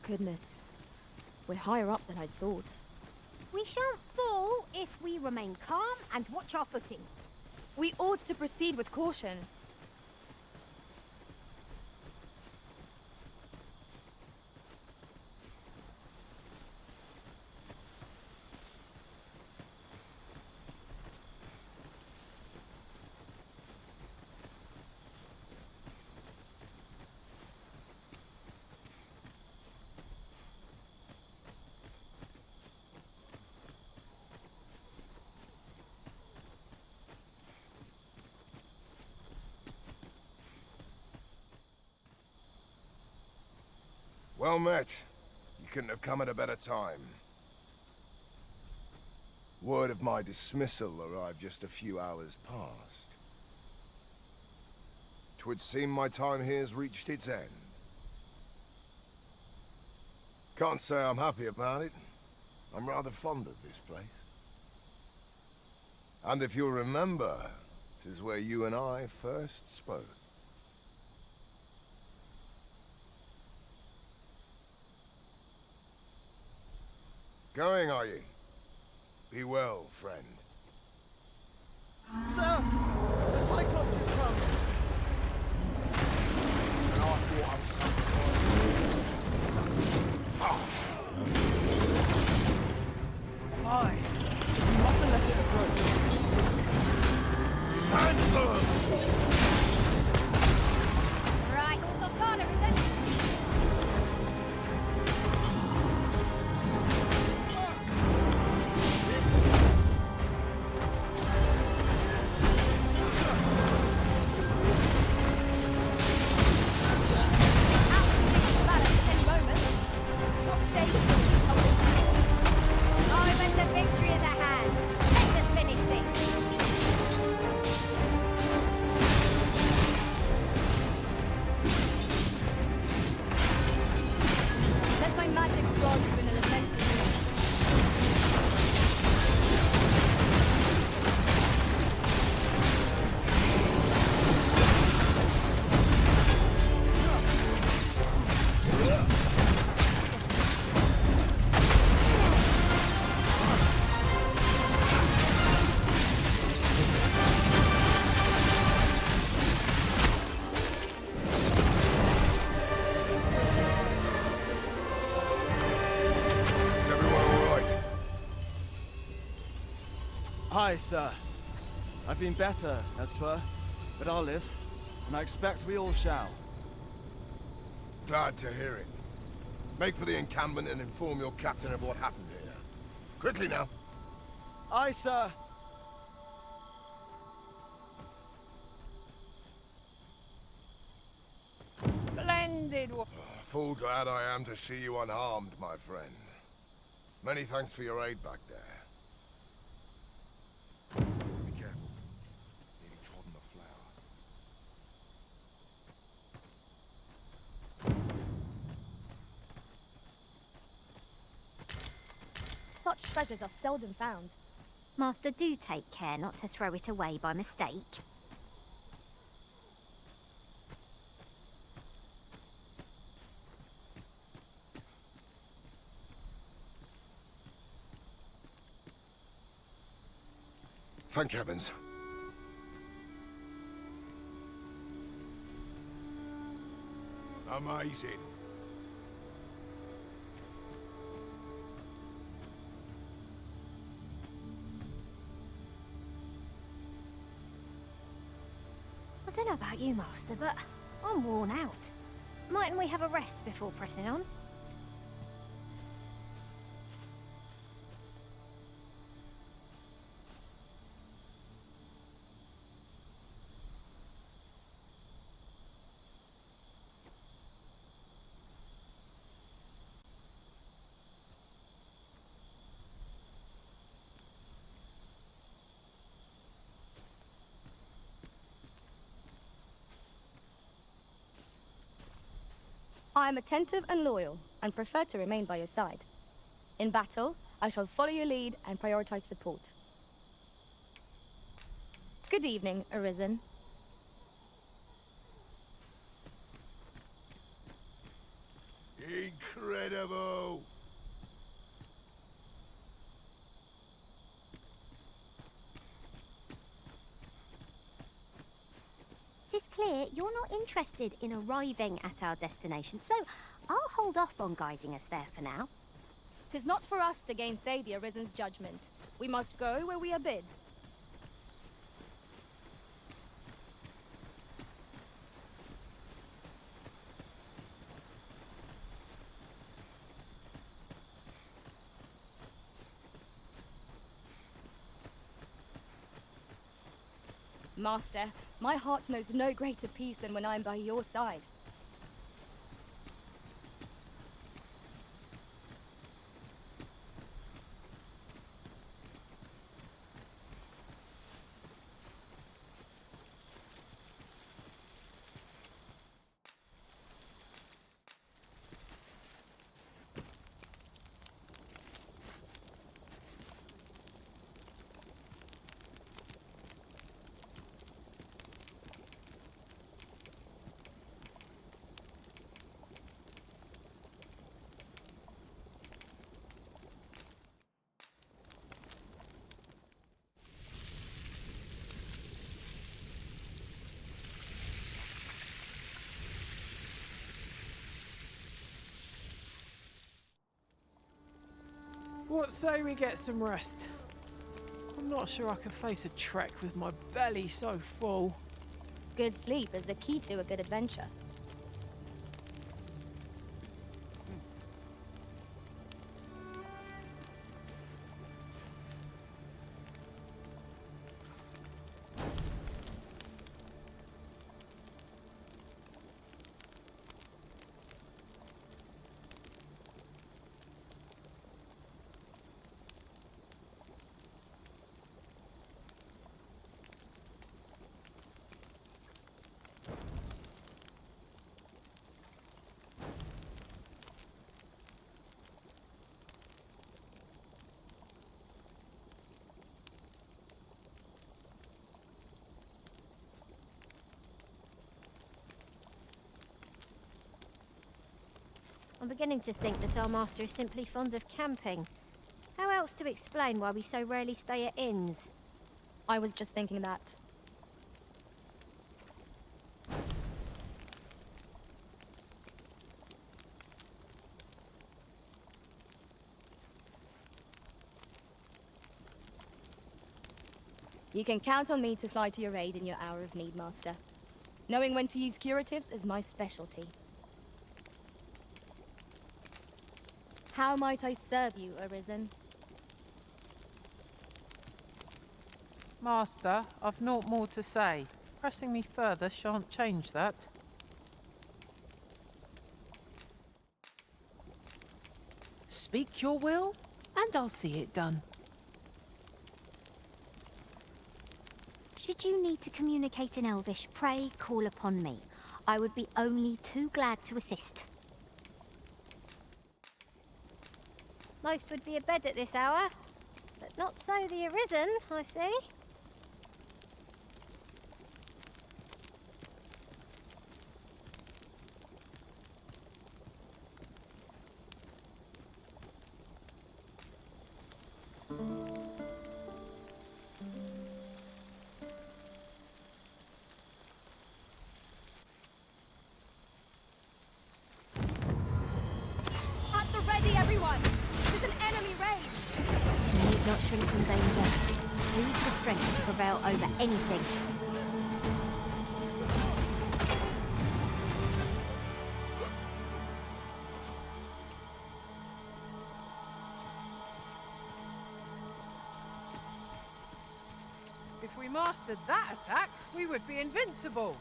Goodness. We're higher up than I'd thought. We shan't fall if we remain calm and watch our footing. We ought to proceed with caution. Well met. You couldn't have come at a better time. Word of my dismissal arrived just a few hours past. 'Twould seem my time here's reached its end. Can't say I'm happy about it. I'm rather fond of this place. And if you'll remember, 'tis where you and I first spoke. Going, are you? Be well, friend. Sir! The Cyclops has come! And I thought I was Fine. We mustn't let it approach. Stand firm! Right, all top guard, everything. Aye, sir. I've been better, as 'twere, but I'll live, and I expect we all shall. Glad to hear it. Make for the encampment and inform your captain of what happened here. Quickly now. Aye, sir. Splendid work. Full glad I am to see you unharmed, my friend. Many thanks for your aid back there. Be careful. Nearly trodden the flower. Such treasures are seldom found. Master, do take care not to throw it away by mistake. Thank heavens. Amazing. I don't know about you, Master, but I'm worn out. Mightn't we have a rest before pressing on? I am attentive and loyal, and prefer to remain by your side. In battle, I shall follow your lead and prioritize support. Good evening, Arisen. Incredible! It's clear you're not interested in arriving at our destination, so I'll hold off on guiding us there for now. 'Tis not for us to gainsay the Arisen's judgment. We must go where we are bid. Master, my heart knows no greater peace than when I am by your side. What say we get some rest? I'm not sure I can face a trek with my belly so full. Good sleep is the key to a good adventure. I'm beginning to think that our master is simply fond of camping. How else to explain why we so rarely stay at inns? I was just thinking that. You can count on me to fly to your aid in your hour of need, Master. Knowing when to use curatives is my specialty. How might I serve you, Arisen? Master, I've naught more to say. Pressing me further shan't change that. Speak your will, and I'll see it done. Should you need to communicate in Elvish, pray call upon me. I would be only too glad to assist. Most would be abed at this hour, but not so the Arisen, I see. At the ready, everyone! There's an enemy raid! You need not shrink from danger. We've the strength to prevail over anything. If we mastered that attack, we would be invincible.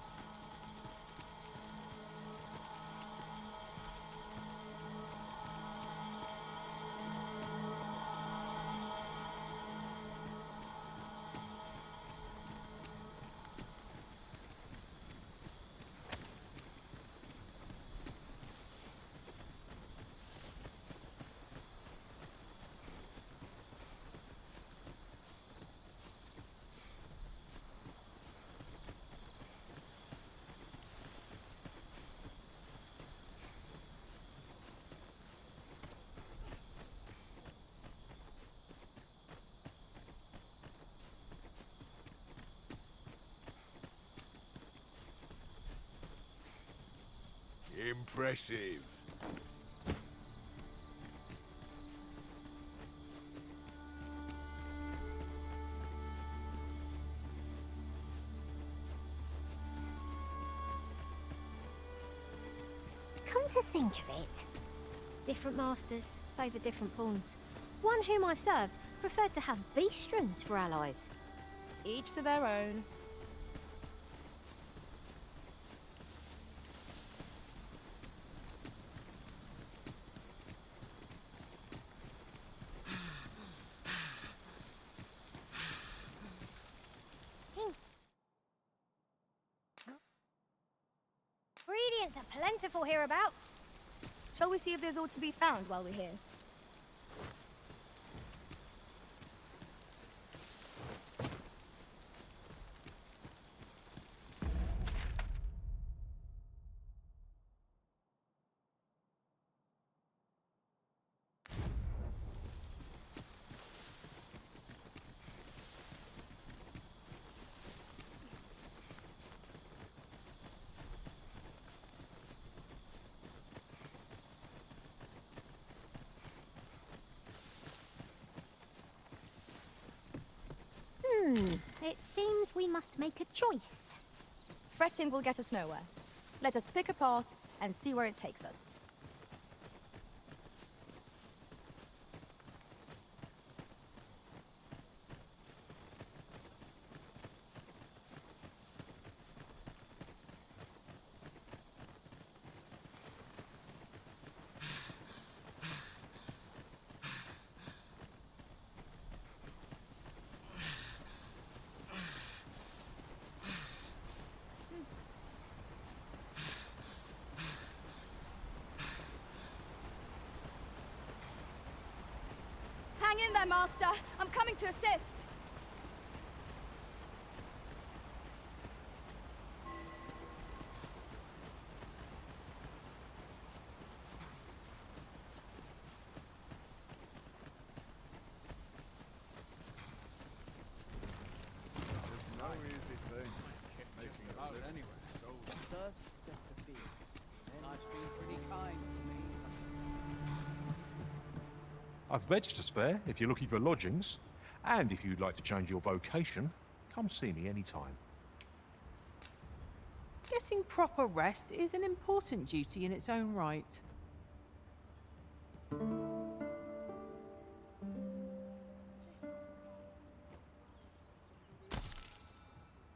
Impressive. Come to think of it, different masters favour different pawns. One whom I served preferred to have beastrons for allies. Each to their own. Ingredients are plentiful hereabouts. Shall we see if there's aught to be found while we're here? It seems we must make a choice. Fretting will get us nowhere. Let us pick a path and see where it takes us. Hang in there, Master. I'm coming to assist. It's no easy thing. Making about it anyway. So First assess the field. Then life's been pretty kind to me. I've beds to spare if you're looking for lodgings. And if you'd like to change your vocation, come see me anytime. Getting proper rest is an important duty in its own right.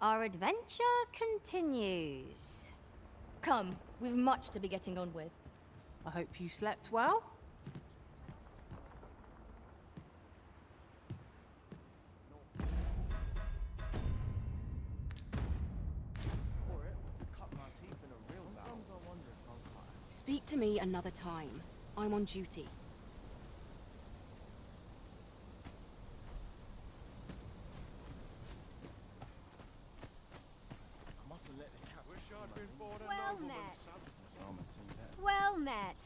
Our adventure continues. Come, we've much to be getting on with. I hope you slept well. Speak to me another time. I'm on duty. Well met. Well met.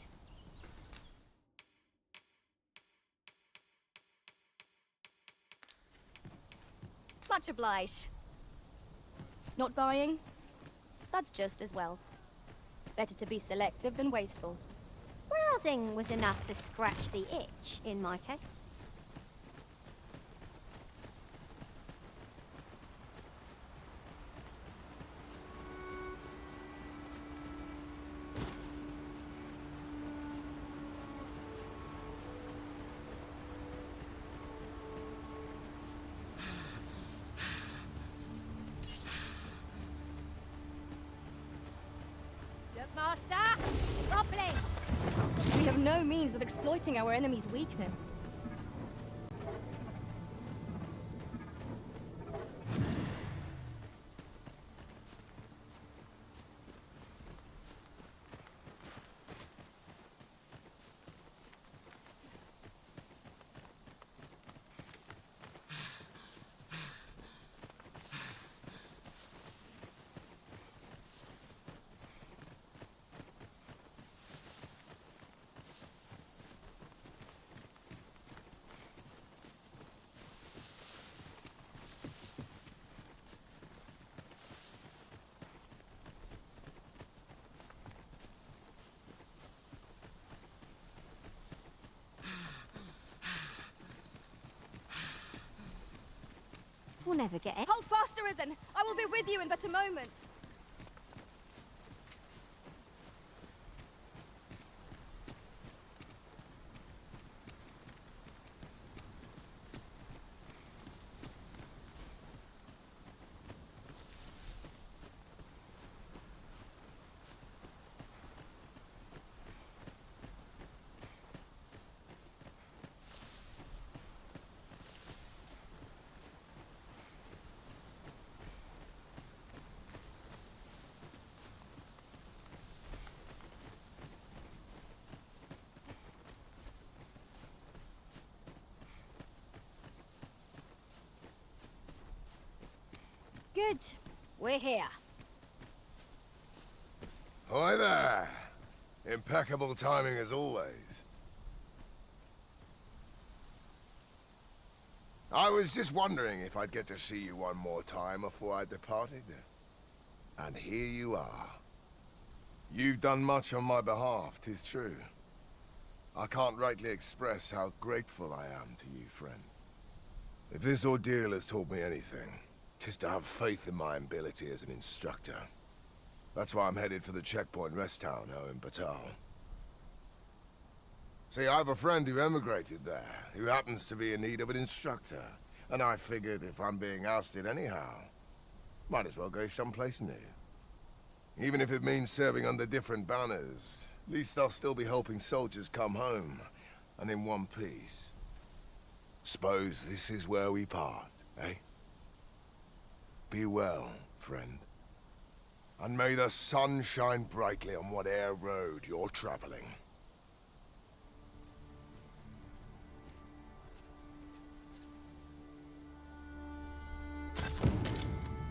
Much obliged. Not buying? That's just as well. Better to be selective than wasteful. Browsing was enough to scratch the itch, in my case. Look, Master! Goblin! We have no means of exploiting our enemy's weakness. We'll never get it. Hold fast, Arisen! I will be with you in but a moment. Good. We're here. Hi there. Impeccable timing as always. I was just wondering if I'd get to see you one more time before I departed. And here you are. You've done much on my behalf, 'tis true. I can't rightly express how grateful I am to you, friend. If this ordeal has taught me anything, 'tis to have faith in my ability as an instructor. That's why I'm headed for the checkpoint rest town now in Batal. See, I have a friend who emigrated there, who happens to be in need of an instructor. And I figured if I'm being ousted anyhow, might as well go someplace new. Even if it means serving under different banners, at least I'll still be helping soldiers come home, and in one piece. Suppose this is where we part, eh? Be well, friend. And may the sun shine brightly on whate'er road you're traveling.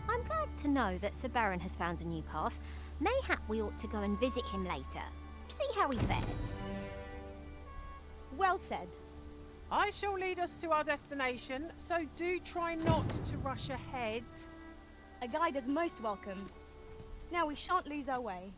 I'm glad to know that Sir Baron has found a new path. Mayhap we ought to go and visit him later. See how he fares. Well said. I shall lead us to our destination, so do try not to rush ahead. A guide is most welcome. Now we shan't lose our way.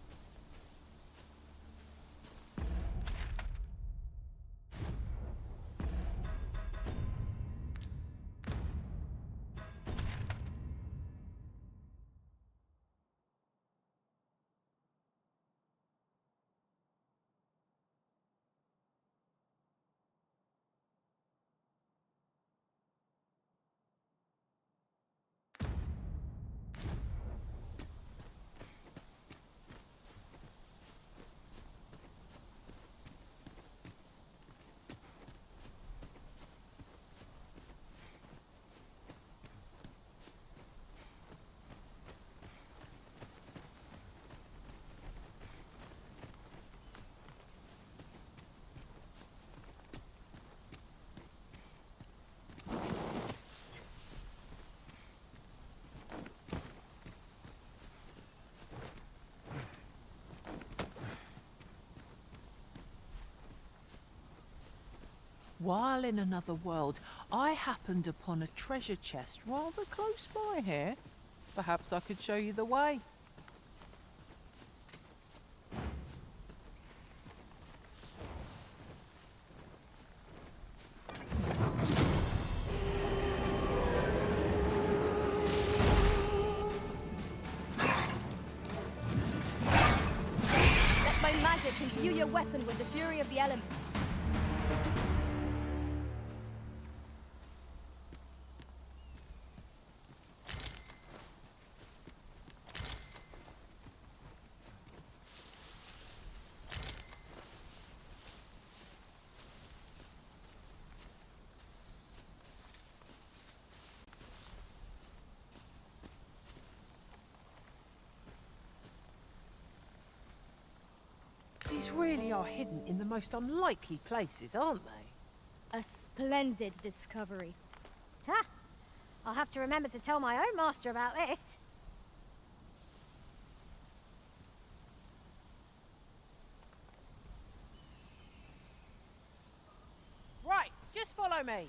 While in another world, I happened upon a treasure chest rather close by here. Perhaps I could show you the way. Let my magic imbue your weapon with the fury of the elements. These really are hidden in the most unlikely places, aren't they? A splendid discovery. Ha! I'll have to remember to tell my own master about this. Right, just follow me.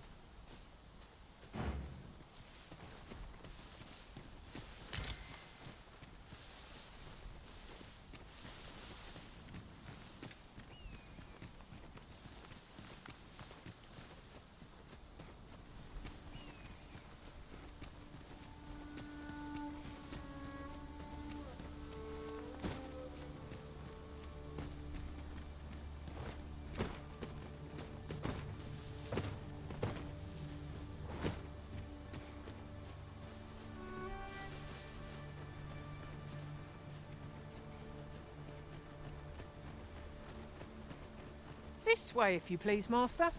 This way, if you please, Master.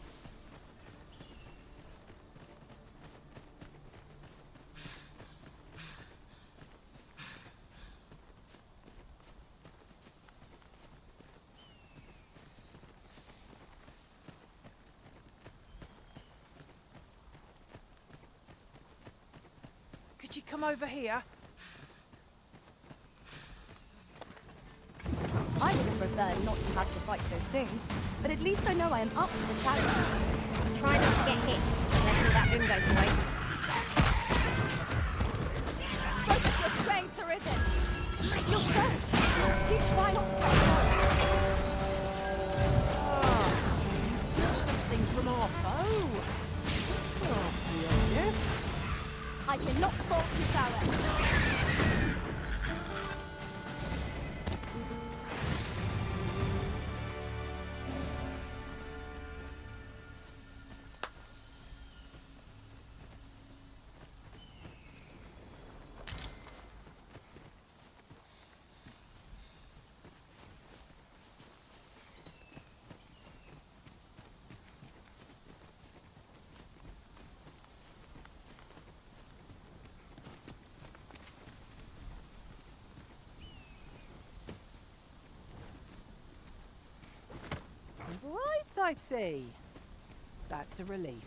Could you come over here? I would have preferred not to have to fight so soon, but at least I know I am up to the challenge. Try not to get hit. Let's do that room go to waste. Focus your strength, Arisen! You're soaked! Do try not to get Something from our foe. Oh, yeah. I cannot fault you, Farah. Right, I see. That's a relief.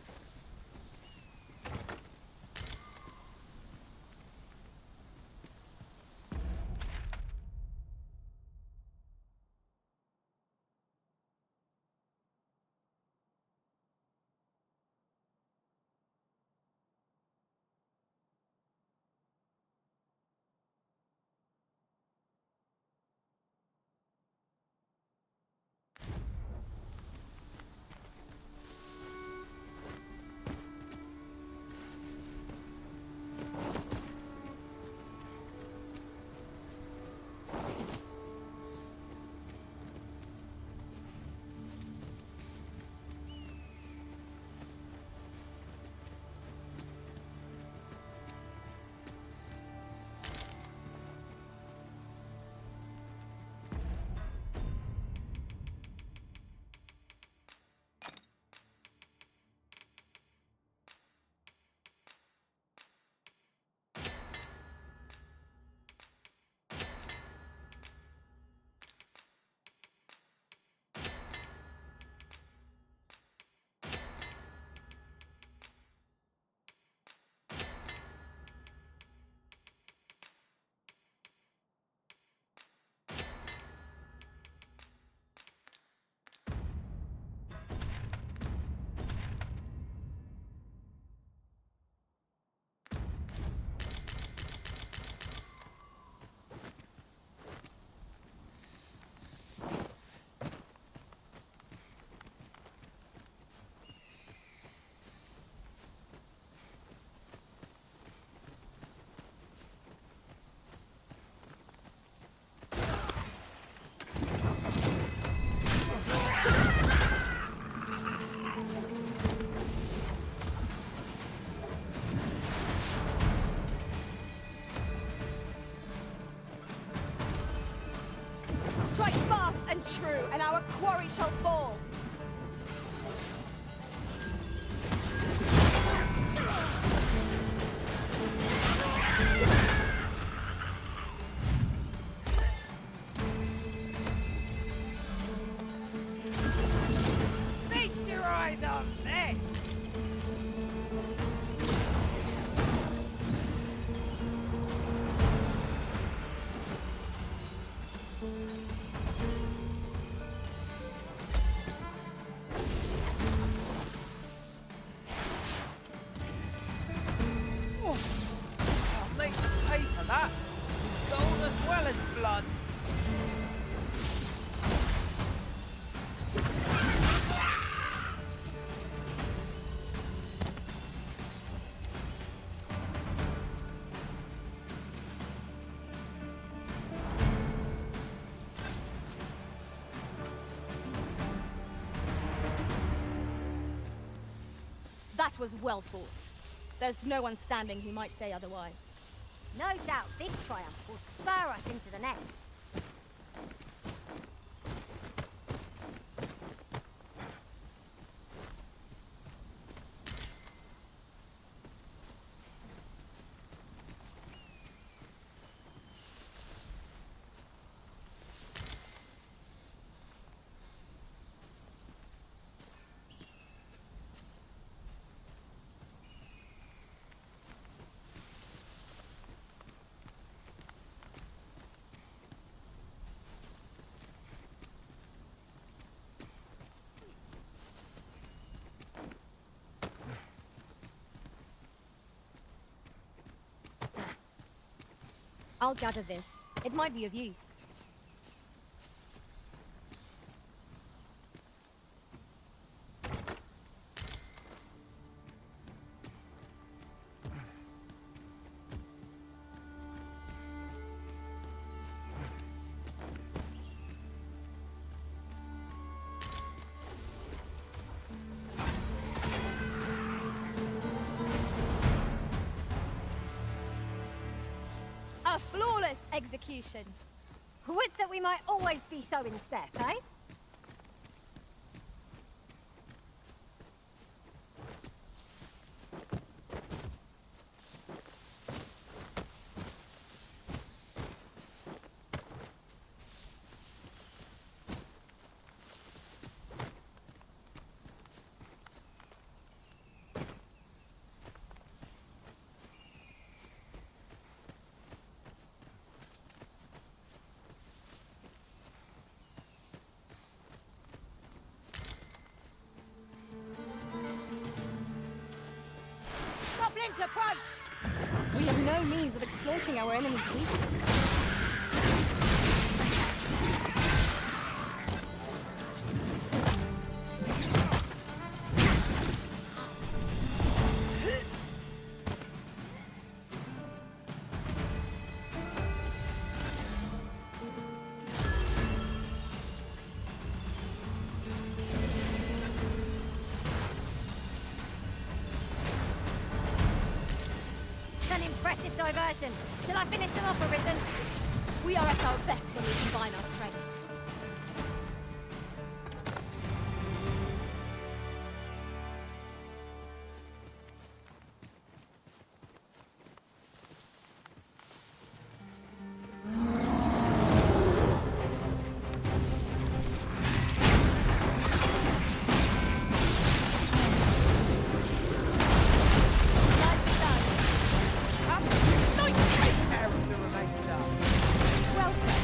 strike fast and true, and our quarry shall fall. Feast your eyes on this! I'll make you pay for that. Gold as well as blood. That was well fought. There's no one standing who might say otherwise. No doubt this triumph will spur us into the next. I'll gather this. It might be of use. A flawless execution. Would that we might always be so in step, eh? Goblins approach! We have no means of exploiting our enemy's weakness. Impressive diversion. Shall I finish them off, Arisen? We are at our best when we combine our strength. Care of the remainder. Well said.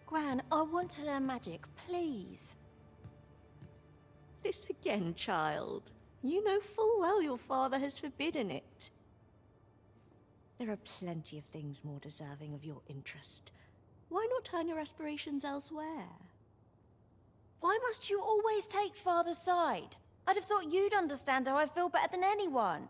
Gran, I want to learn magic, please. This again, child. You know full well your father has forbidden it. There are plenty of things more deserving of your interest. Why not turn your aspirations elsewhere? Why must you always take Father's side? I'd have thought you'd understand how I feel better than anyone.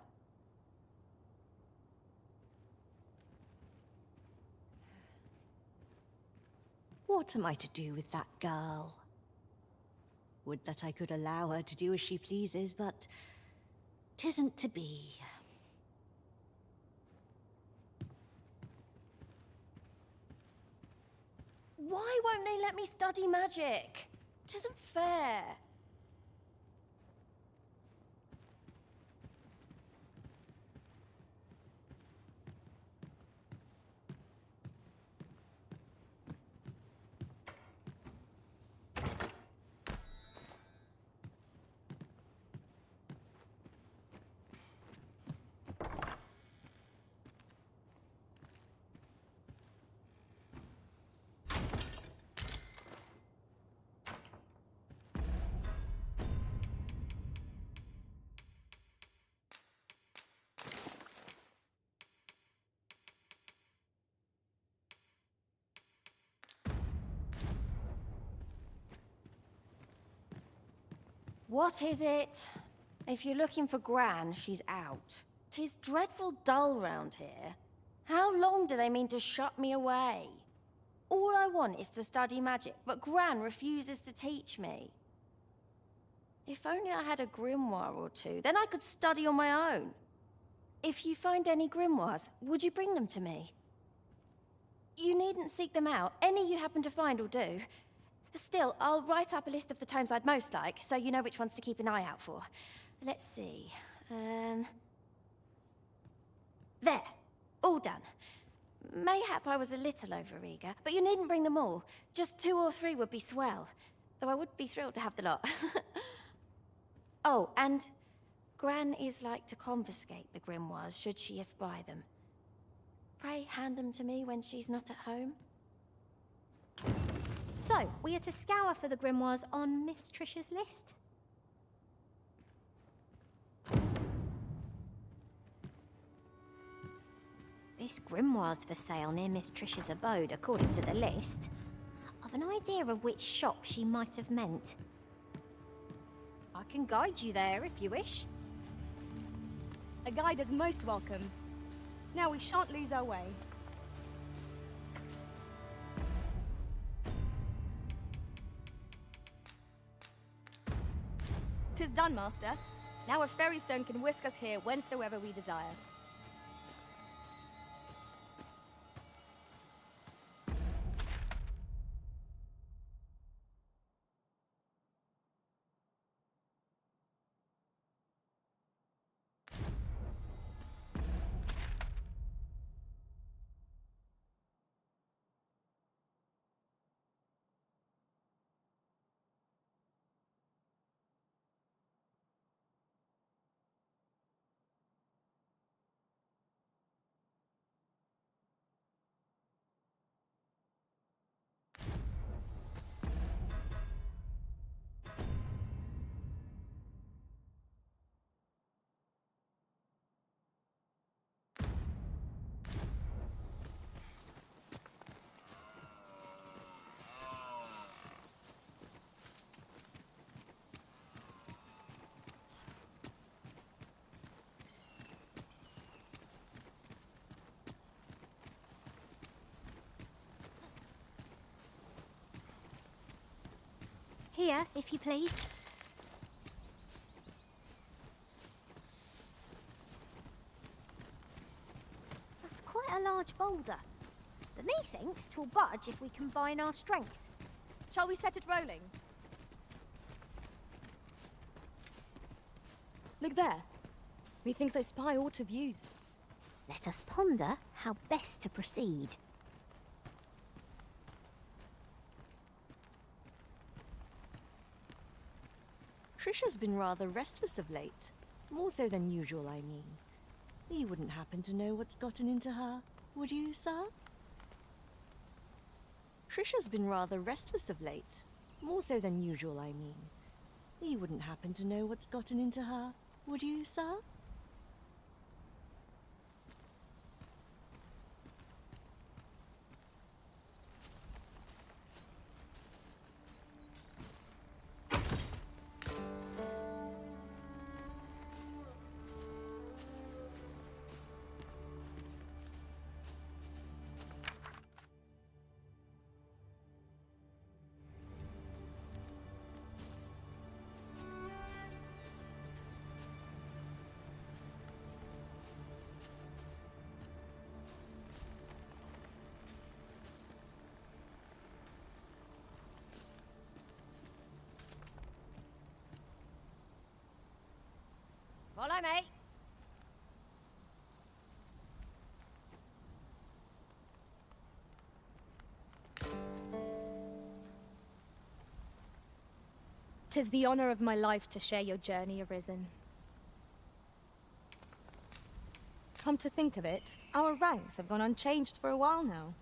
What am I to do with that girl? Would that I could allow her to do as she pleases, but 'tisn't to be. Why won't they let me study magic? It isn't fair. What is it? If you're looking for Gran, she's out. 'Tis dreadful dull round here. How long do they mean to shut me away? All I want is to study magic, but Gran refuses to teach me. If only I had a grimoire or two, then I could study on my own. If you find any grimoires, would you bring them to me? You needn't seek them out. Any you happen to find will do. Still, I'll write up a list of the tomes I'd most like, so you know which ones to keep an eye out for. Let's see. There. All done. Mayhap I was a little overeager, but you needn't bring them all. Just 2 or 3 would be swell. Though I would be thrilled to have the lot. Oh, and Gran is like to confiscate the grimoires should she espy them. Pray hand them to me when she's not at home. So, we are to scour for the grimoires on Miss Trish's list? This grimoire's for sale near Miss Trish's abode, according to the list. I've an idea of which shop she might have meant. I can guide you there if you wish. A guide is most welcome. Now we shan't lose our way. 'Tis done, Master. Now a fairy stone can whisk us here whensoever we desire. Here, if you please. That's quite a large boulder. But methinks 'twill budge if we combine our strength. Shall we set it rolling? Look there. Methinks I spy aught of use. Let us ponder how best to proceed. Trisha's been rather restless of late. More so than usual, I mean. You wouldn't happen to know what's gotten into her, would you, sir? Trisha's been rather restless of late. More so than usual, I mean. You wouldn't happen to know what's gotten into her, would you, sir? Follow me. Tis the honor of my life to share your journey, Arisen. Come to think of it, our ranks have gone unchanged for a while now.